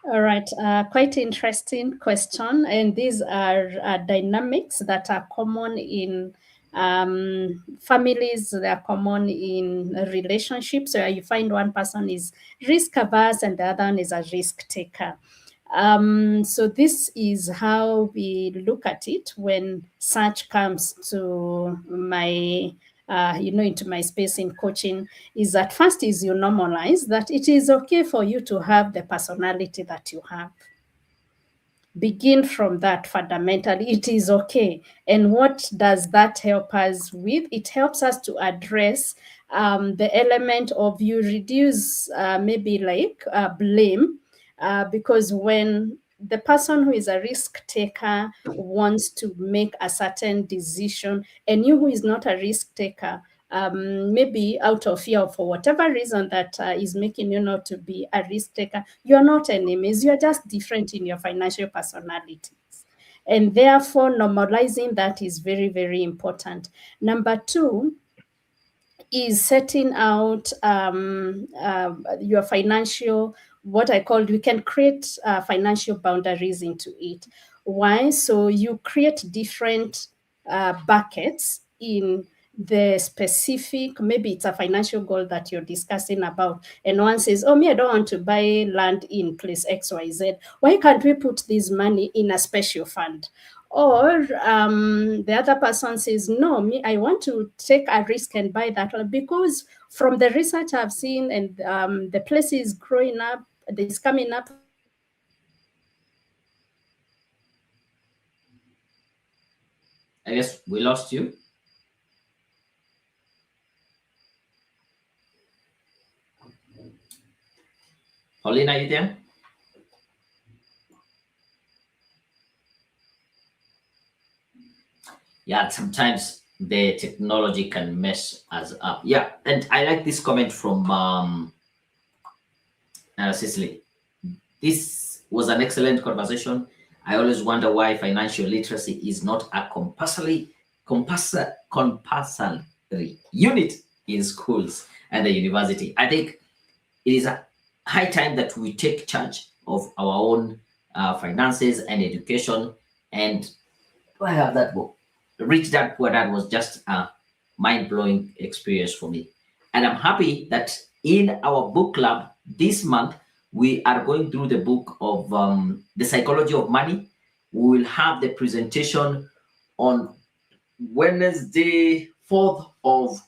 All right, quite interesting question. And these are dynamics that are common in families, they are common in relationships where you find one person is risk averse and the other one is a risk taker. So this is how we look at it when such comes to my into my space in coaching. Is that first is you normalize that it is okay for you to have the personality that you have. Begin from that fundamentally, it is okay. And what does that help us with? It helps us to address the element of you reduce maybe like blame, because when the person who is a risk taker wants to make a certain decision and you who is not a risk taker, maybe out of fear for whatever reason that is making you not to be a risk taker, you're not enemies, you're just different in your financial personalities. And therefore, normalizing that is very, very important. Number two is setting out your financial, what I call, we can create financial boundaries into it. Why? So you create different buckets in the specific, maybe it's a financial goal that you're discussing about, and one says, oh, me, I don't want to buy land in place XYZ. Why can't we put this money in a special fund? Or the other person says, no, me, I want to take a risk and buy that one because from the research I've seen and the place is growing up, it's coming up, so I want to buy that one. So it's depending on the specific situation I that guess you're we lost you. discussing. Pauline, are you there? Yeah, sometimes the technology can mess us up. Yeah, and I like this comment from Cecily. This was an excellent conversation. I always wonder why financial literacy is not a compulsory unit in schools and the university. I think it is a high time that we take charge of our own finances and education. And I have that book. Rich Dad Poor Dad was just a mind blowing experience for me. And I'm happy that in our book club this month, we are going through the book of The Psychology of Money. We will have the presentation on Wednesday, 4th of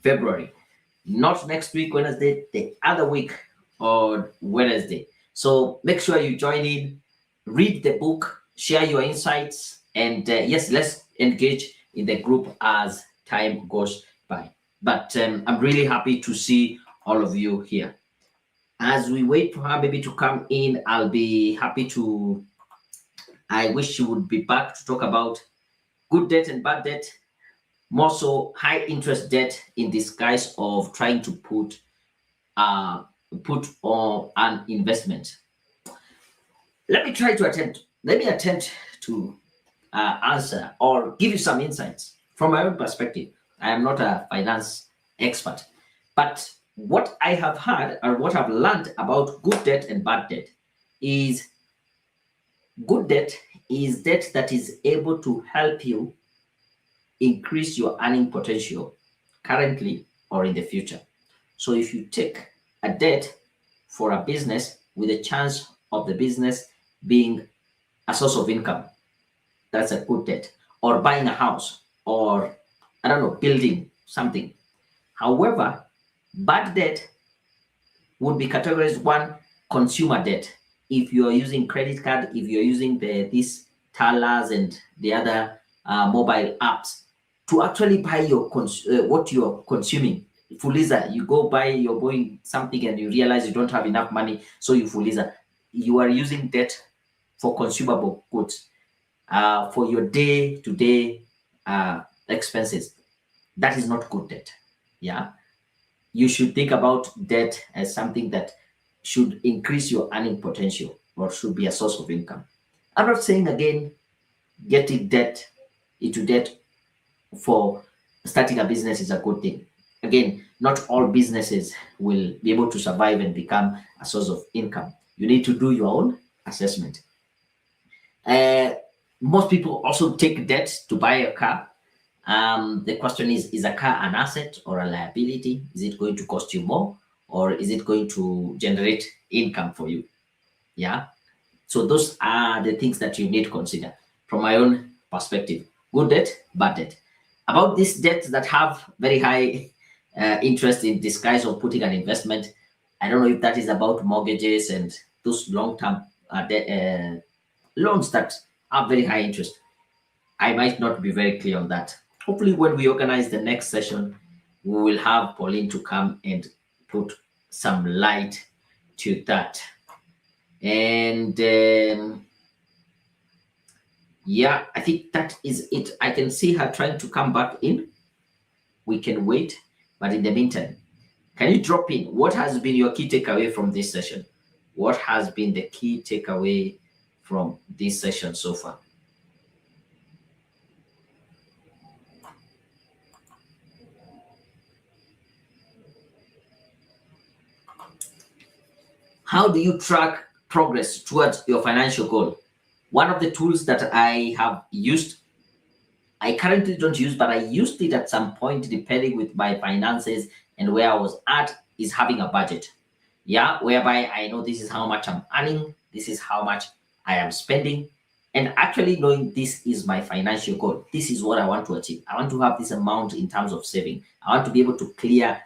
February. Not next week, Wednesday, the other week on Wednesday. So make sure you join in, read the book, share your insights, and yes, let's engage in the group as time goes by. But I'm really happy to see all of you here. As we wait for her maybe to come in, I'll be happy to. I wish she would be back to talk about good debt and bad debt, more so high interest debt in disguise of trying to uh, put on an investment. Let me attempt to answer or give you some insights from my own perspective. I am not a finance expert, but what I have heard or what I've learned about good debt and bad debt is good debt is debt that is able to help you increase your earning potential currently or in the future. So if you take a debt for a business with a chance of the business being a source of income, that's a good debt. Or buying a house, or I don't know, building something. However, bad debt would be categorized one, consumer debt. If you are using credit card, if you're using these Talas and the other mobile apps to actually buy what you're consuming. Fuliza, you go buy, you're buying something and you realize you don't have enough money, so you Fuliza. You are using debt for consumable goods, for your day-to-day expenses. That is not good debt. Yeah, you should think about debt as something that should increase your earning potential or should be a source of income. I'm not saying again, getting debt into debt for starting a business is a good thing. Again, not all businesses will be able to survive and become a source of income. You need to do your own assessment. Uh, Most people also take debt to buy a car. The question is a car an asset or a liability? Is it going to cost you more or is it going to generate income for you? Yeah. So those are the things that you need to consider from my own perspective. Good debt, bad debt. About these debts that have very high interest in disguise of putting an investment, I don't know if that is about mortgages and those long-term loans that have very high interest. I might not be very clear on that. Hopefully, when we organize the next session, we will have Pauline to come and put some light to that. And yeah, I think that is it. I can see her trying to come back in. We can wait, but in the meantime, can you drop in what has been your key takeaway from this session? What has been the key takeaway from this session so far? How do you track progress towards your financial goal? One of the tools that I have used I currently don't use, but I used it at some point, depending with my finances and where I was at, is having a budget. Yeah, whereby I know this is how much I'm earning, this is how much I am spending, and actually knowing this is my financial goal. This is what I want to achieve. I want to have this amount in terms of saving. I want to be able to clear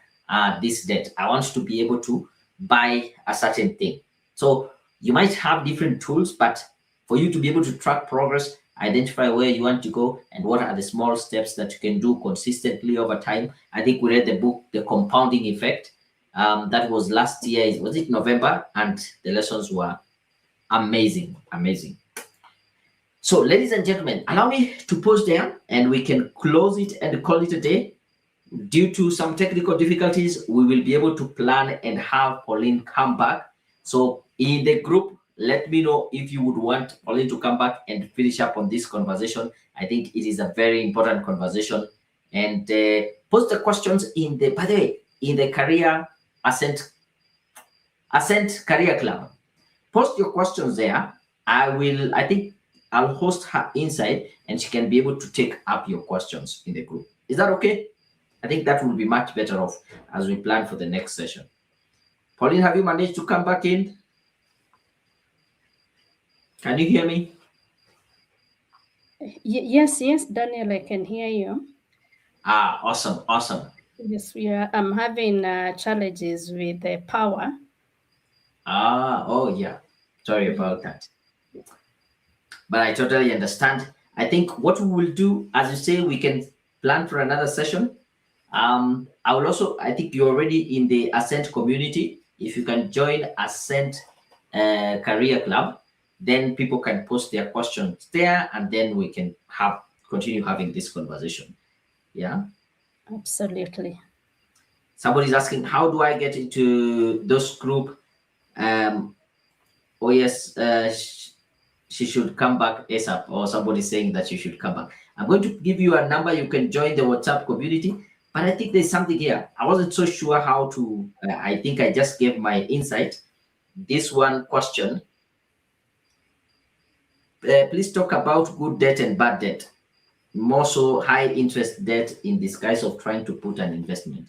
this debt. I want to be able to buy a certain thing. So you might have different tools, but for you to be able to track progress, identify where you want to go, and what are the small steps that you can do consistently over time. I think we read the book, The Compounding Effect. That was last year, was it November? And the lessons were amazing, amazing. So, ladies and gentlemen, allow me to pause there and we can close it and call it a day. Due to some technical difficulties, we will be able to plan and have Pauline come back. So, in the group, let me know if you would want Pauline to come back and finish up on this conversation. I think it is a very important conversation. And post the questions in the, by the way, in the Career Ascent Career Club. Post your questions there. I think I'll host her inside and she can be able to take up your questions in the group. Is that okay? I think that will be much better off as we plan for the next session. Pauline, have you managed to come back in? Can you hear me? Yes, Daniel, I can hear you. Awesome. Yes, I'm having challenges with the power. Oh yeah. Sorry about that. But I totally understand. I think what we will do, as you say, we can plan for another session. I will also, I think you're already in the Ascent community. If you can join Ascent Career Club, then people can post their questions there, and then we can continue having this conversation. Yeah. Absolutely. Somebody's asking, how do I get into those group? Oh yes, she should come back ASAP, or somebody's saying that you should come back. I'm going to give you a number. You can join the WhatsApp community. But I think there's something here. I wasn't so sure how to. I think I just gave my insight. This one question. Please talk about good debt and bad debt. More so high interest debt in disguise of trying to put an investment.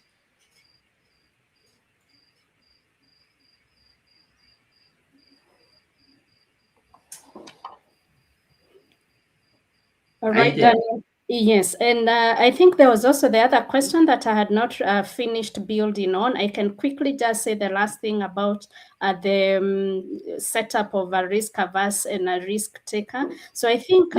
All right, Daniel. Yes, and I think there was also the other question that I had not finished building on. I can quickly just say the last thing about the setup of a risk averse and a risk taker. So I think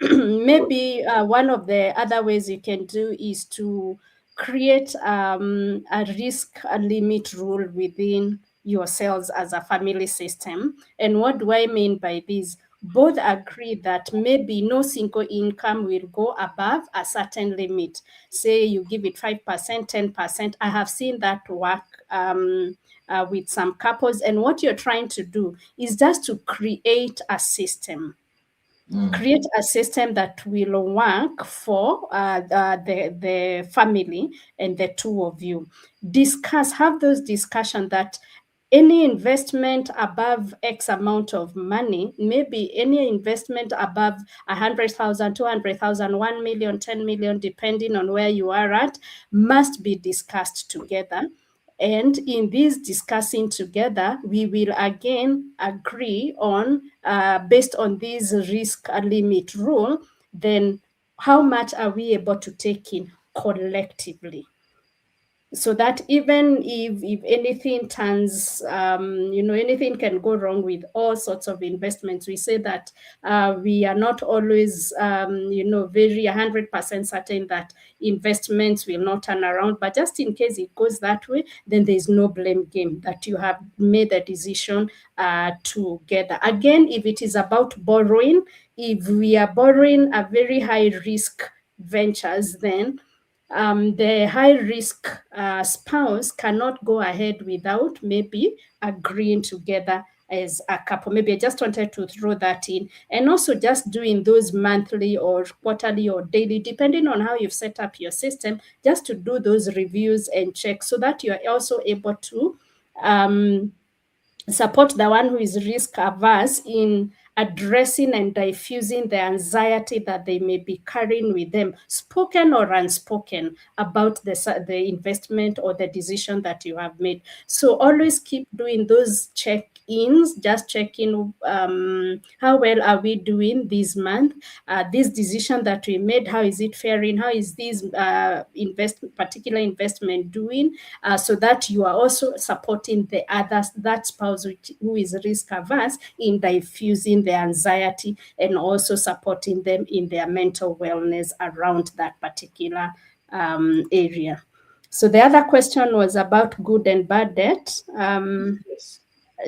maybe one of the other ways you can do is to create a risk limit rule within yourselves as a family system. And what do I mean by this? Both agree that maybe no single income will go above a certain limit. Say you give it 5%, 10%. I have seen that work with some couples. And what you're trying to do is just to create a system. Create a system that will work for the family and the two of you. Have those discussions that any investment above X amount of money, maybe any investment above 100,000, 200,000, 1 million, 10 million, depending on where you are at, must be discussed together. And in this discussing together, we will again agree on, based on this risk limit rule, then how much are we able to take in collectively? So that even if anything turns, anything can go wrong with all sorts of investments. We say that we are not always, very 100% certain that investments will not turn around. But just in case it goes that way, then there's no blame game, that you have made a decision together. Again, if it is about borrowing, if we are borrowing a very high risk ventures, then the high risk spouse cannot go ahead without maybe agreeing together as a couple. Maybe I just wanted to throw that in. And also just doing those monthly or quarterly or daily, depending on how you've set up your system, just to do those reviews and checks so that you're also able to support the one who is risk averse in addressing and diffusing the anxiety that they may be carrying with them, spoken or unspoken, about the investment or the decision that you have made. So always keep doing those check-ins, just checking how well are we doing this month, this decision that we made, how is it faring, how is this particular investment doing, so that you are also supporting the others, that spouse who is risk averse, in diffusing the anxiety and also supporting them in their mental wellness around that particular area. So the other question was about good and bad debt. Yes.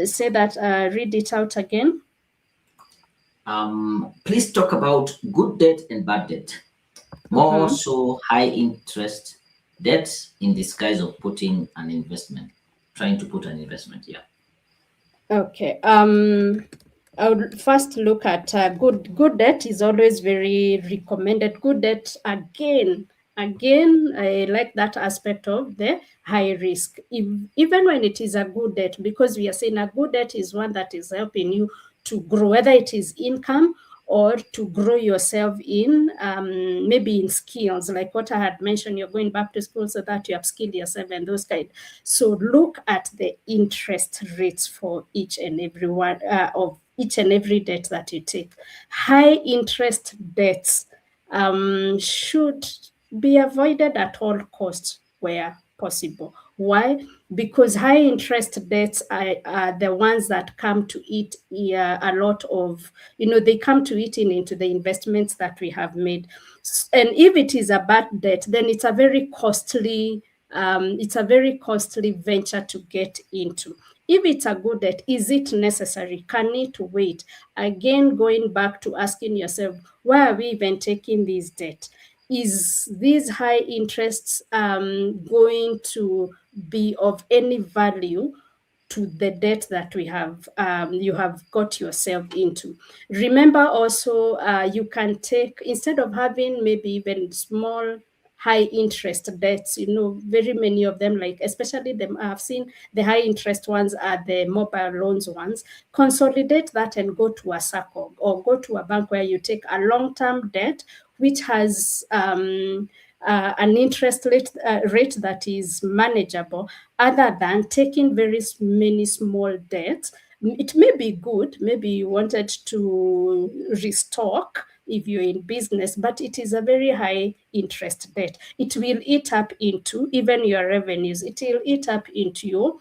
Say that, read it out again. Please talk about good debt and bad debt. More Mhm. so high interest debt in disguise of putting an investment, trying to put an investment. Yeah. Okay. I would first look at good debt is always very recommended. Good debt, again, I like that aspect of the high risk. Even when it is a good debt, because we are saying a good debt is one that is helping you to grow, whether it is income or to grow yourself in maybe in skills, like what I had mentioned, you're going back to school so that you upskill yourself and those kind. So look at the interest rates for each and every one of each and every debt that you take. High interest debts should be avoided at all costs where possible. Why? Because high interest debts are the ones that come to eat a lot of, they come to eating into the investments that we have made. And if it is a bad debt, then it's a very costly venture to get into. If it's a good debt, is it necessary? Can it wait? Again, going back to asking yourself, why are we even taking this debt? Is these high interests going to be of any value to the debt that you have got yourself into? Remember also, you can take, instead of having maybe even small high interest debts, very many of them, like especially them, I've seen the high interest ones are the mobile loans ones. Consolidate that and go to a circle or go to a bank where you take a long-term debt which has an interest rate that is manageable, other than taking very many small debts. It may be good, maybe you wanted to restock if you're in business, but it is a very high interest debt. It will eat up into even your revenues, it will eat up into your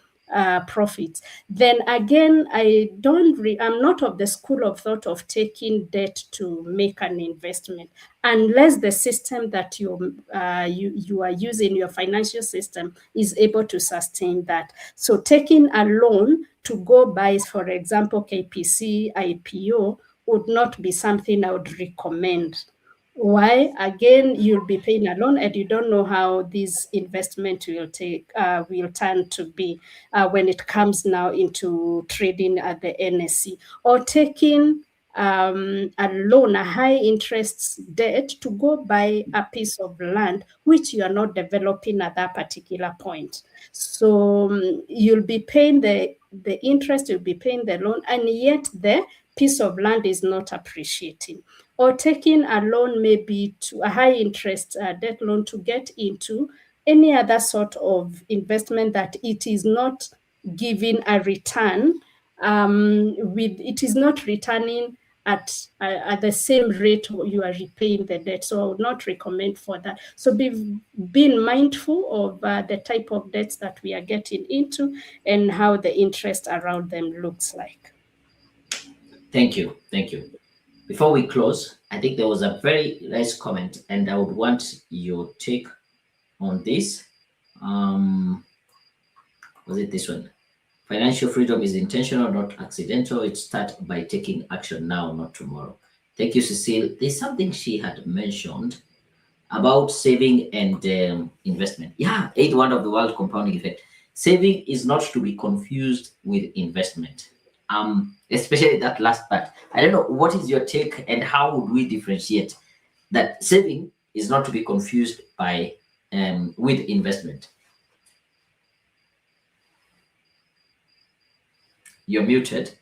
profits. Then again, I'm not of the school of thought of taking debt to make an investment, unless the system that you are using, your financial system, is able to sustain that. So taking a loan to go buy, for example, KPC IPO would not be something I would recommend. Why? Again, you'll be paying a loan and you don't know how this investment will turn to be when it comes now into trading at the NSE, or taking a loan, a high interest debt to go buy a piece of land which you are not developing at that particular point. So you'll be paying the interest, you'll be paying the loan, and yet the piece of land is not appreciating. Or taking a loan, maybe to a high interest debt loan, to get into any other sort of investment that it is not giving a return, it is not returning at the same rate you are repaying the debt. So I would not recommend for that. So being mindful of the type of debts that we are getting into and how the interest around them looks like. Thank you. Thank you. Before we close, I think there was a very nice comment, and I would want your take on this. Um, was it this one? Financial freedom is intentional, not accidental. It starts by taking action now, not tomorrow. Thank you, Cecile. There's something she had mentioned about saving and investment. Yeah, eighth one of the world compounding effect. Saving is not to be confused with investment. Especially that last part. I don't know, what is your take and how would we differentiate that saving is not to be confused by with investment? You're muted.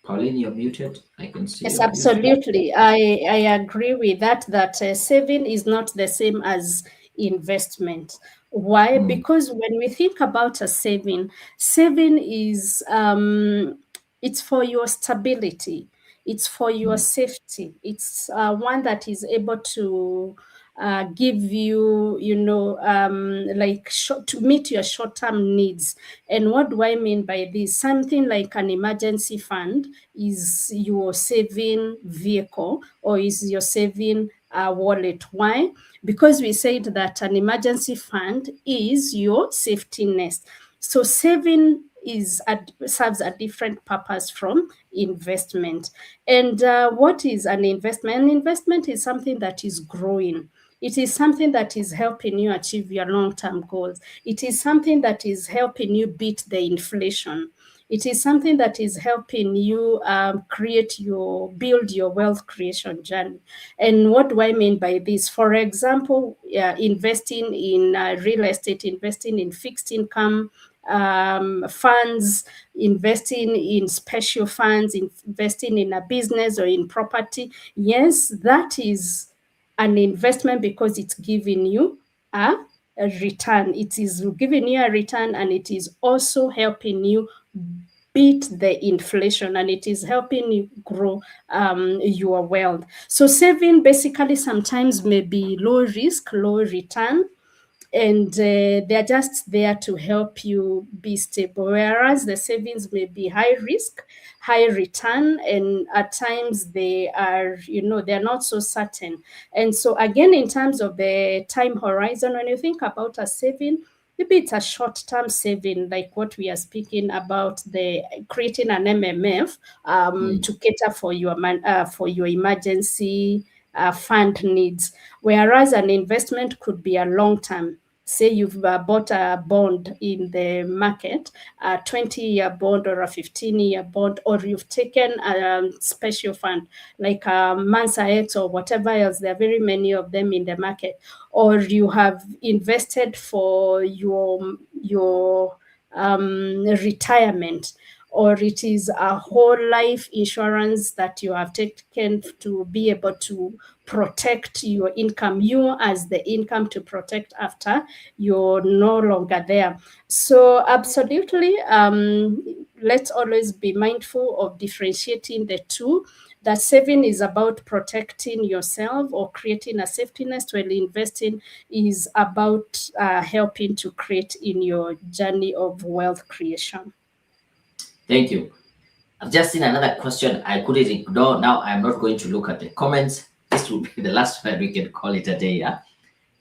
Pauline, you're muted. I can see Yes, you're muted. absolutely. I agree with that, that saving is not the same as investment. Why? Mm, Because when we think about a saving, saving is it's for your stability, it's for your mm, safety. It's one that is able to give you, like to meet your short-term needs. And what do I mean by this? Something like an emergency fund is your saving vehicle, or is your saving wallet. Why? Because we said that an emergency fund is your safety nest. So saving serves a different purpose from investment. And what is an investment? An investment is something that is growing. It is something that is helping you achieve your long-term goals. It is something that is helping you beat the inflation. It is something that is helping you build your wealth creation journey. And what do I mean by this? For example, investing in real estate, investing in fixed income funds, investing in special funds, investing in a business or in property. Yes, that is an investment because it's giving you a, a return. It is giving you a return, and it is also helping you beat the inflation, and it is helping you grow your wealth. So saving basically sometimes may be low risk, low return, and they're just there to help you be stable. Whereas the savings may be high risk, high return, and at times they are, they're not so certain. And so, again, in terms of the time horizon, when you think about a saving, maybe it's a short-term saving, like what we are speaking about, the creating an MMF mm. to cater for your emergency fund needs. Whereas an investment could be a long-term. Say you've bought a bond in the market, a 20-year bond or a 15-year bond, or you've taken a special fund like Mansa X or whatever else. There are very many of them in the market. Or you have invested for your retirement, or it is a whole life insurance that you have taken to be able to protect your income, you as the income to protect after you're no longer there. So absolutely, let's always be mindful of differentiating the two. That saving is about protecting yourself or creating a safety nest, while investing is about helping to create in your journey of wealth creation. Thank you. I've just seen another question I couldn't ignore. Now I'm not going to look at the comments. This will be the last one. We can call it a day. Yeah?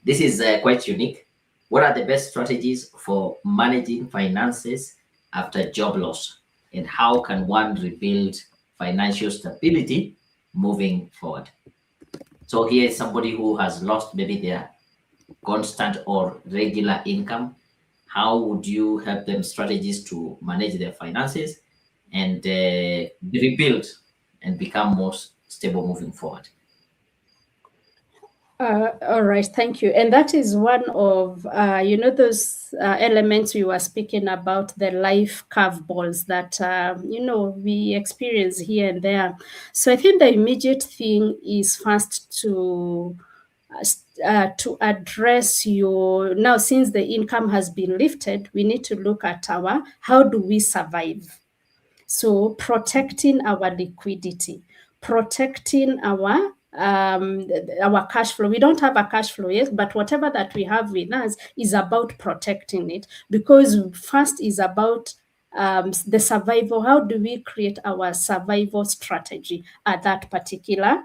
This is quite unique. What are the best strategies for managing finances after job loss? And how can one rebuild financial stability moving forward? So here is somebody who has lost maybe their constant or regular income. How would you help them strategies to manage their finances and rebuild and become more stable moving forward? All right, thank you. And that is one of, those elements we were speaking about, the life curveballs that, we experience here and there. So I think the immediate thing is first to address your, now since the income has been lifted, we need to look at how do we survive? So protecting our liquidity, protecting our cash flow. We don't have a cash flow yet, but whatever that we have with us is about protecting it, because first is about the survival. How do we create our survival strategy at that particular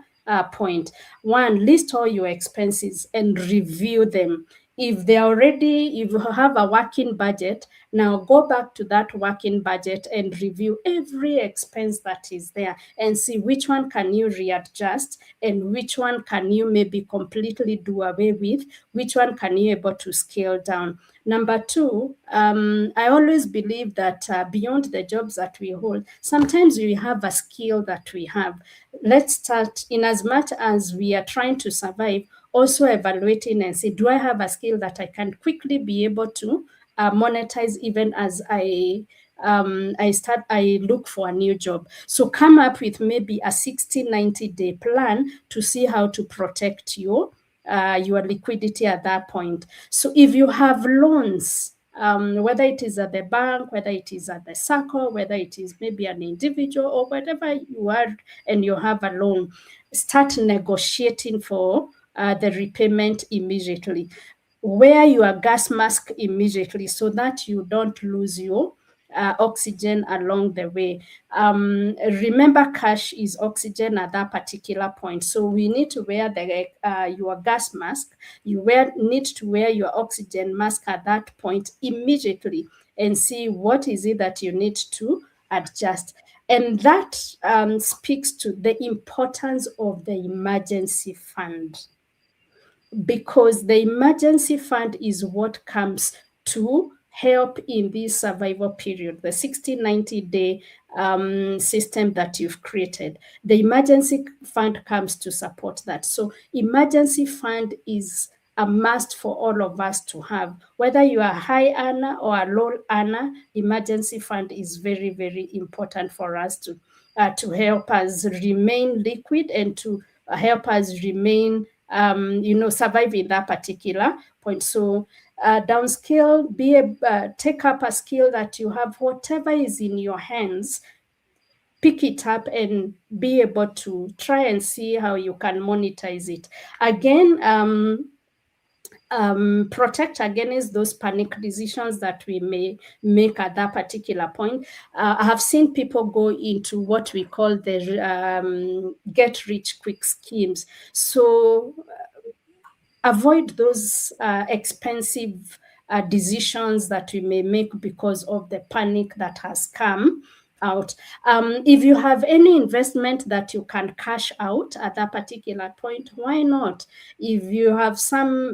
point? One, list all your expenses and review them. If you have a working budget, now go back to that working budget and review every expense that is there and see which one can you readjust and which one can you maybe completely do away with, which one can you able to scale down. Number two, I always believe that beyond the jobs that we hold, sometimes we have a skill that we have. Let's start, in as much as we are trying to survive, also evaluating and say, do I have a skill that I can quickly be able to monetize even as I look for a new job. So come up with maybe a 60-90 day plan to see how to protect your liquidity at that point. So if you have loans, whether it is at the bank, whether it is at the circle, whether it is maybe an individual or whatever you are, and you have a loan, start negotiating for the repayment immediately. Wear your gas mask immediately so that you don't lose your oxygen along the way. Remember, cash is oxygen at that particular point. So we need to wear your gas mask. Need to wear your oxygen mask at that point immediately and see what is it that you need to adjust. And that speaks to the importance of the emergency fund, because the emergency fund is what comes to help in this survival period, the 60-90 day system that you've created. The emergency fund comes to support that. So emergency fund is a must for all of us to have. Whether you are a high earner or a low earner, emergency fund is very, very important for us to help us remain liquid and to help us remain survive in that particular point. So downscale, take up a skill that you have, whatever is in your hands, pick it up and be able to try and see how you can monetize it. Again, protect against those panic decisions that we may make at that particular point. I have seen people go into what we call the get rich quick schemes. So avoid those expensive decisions that we may make because of the panic that has come out. If you have any investment that you can cash out at that particular point, why not? If you have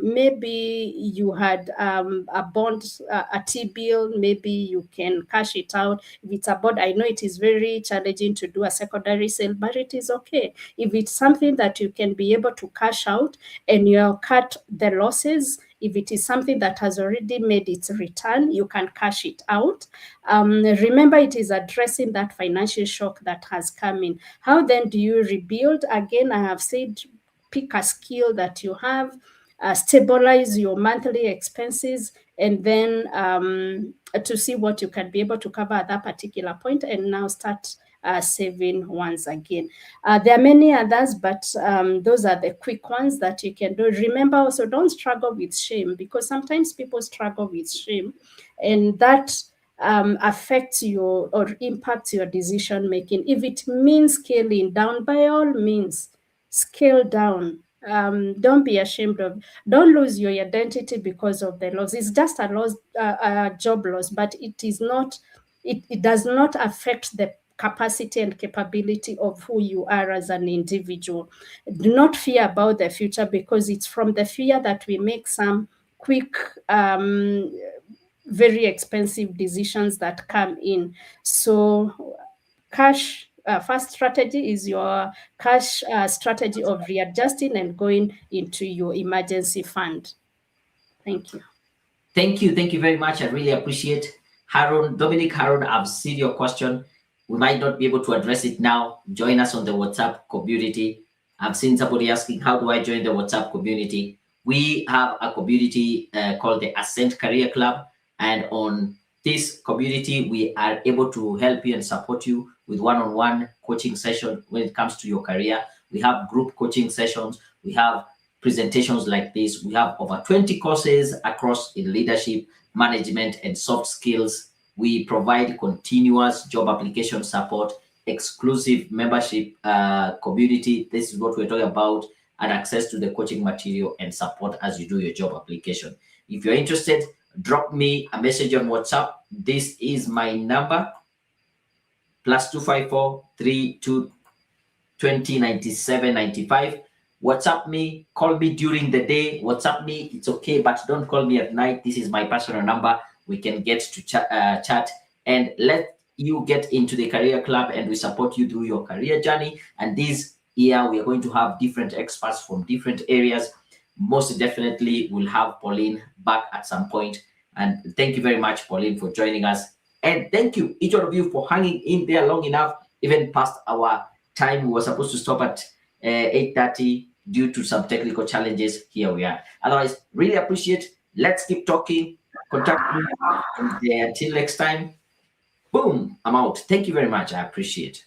maybe you had a bond, a T-bill, maybe you can cash it out. If it's a bond, I know it is very challenging to do a secondary sale, but it is okay. If it's something that you can be able to cash out and you'll cut the losses, if it is something that has already made its return, you can cash it out. Remember, it is addressing that financial shock that has come in. How then do you rebuild? Again, I have said, pick a skill that you have, stabilize your monthly expenses, and then to see what you can be able to cover at that particular point, and now start saving once again. There are many others, but those are the quick ones that you can do. Remember also, don't struggle with shame, because sometimes people struggle with shame, and that affects your or impacts your decision making. If it means scaling down, by all means, scale down. Don't be ashamed of. Don't lose your identity because of the loss. It's just a loss, a job loss, but it is not. It does not affect the capacity and capability of who you are as an individual. Do not fear about the future, because it's from the fear that we make some quick, very expensive decisions that come in. So cash first strategy is your cash strategy of readjusting and going into your emergency fund. Thank you. Thank you very much. I really appreciate. Dominic Haron, I've seen your question. We might not be able to address it now. Join us on the WhatsApp community. I've seen somebody asking, how do I join the WhatsApp community? We have a community called the Ascent Career Club. And on this community, we are able to help you and support you with one-on-one coaching session when it comes to your career. We have group coaching sessions. We have presentations like this. We have over 20 courses across in leadership, management, and soft skills. We provide continuous job application support, exclusive membership community. This is what we're talking about, and access to the coaching material and support as you do your job application. If you're interested, drop me a message on WhatsApp. This is my number, +254 32 20 97 95. WhatsApp me, call me during the day. WhatsApp me, it's okay, but don't call me at night. This is my personal number. We can get to chat and let you get into the career club, and we support you through your career journey. And this year, we are going to have different experts from different areas. Most definitely, we'll have Pauline back at some point. And thank you very much, Pauline, for joining us. And thank you, each one of you, for hanging in there long enough, even past our time. We were supposed to stop at 8:30 due to some technical challenges. Here we are. Otherwise, really appreciate. Let's keep talking. Contact me. And until next time, boom, I'm out. Thank you very much. I appreciate.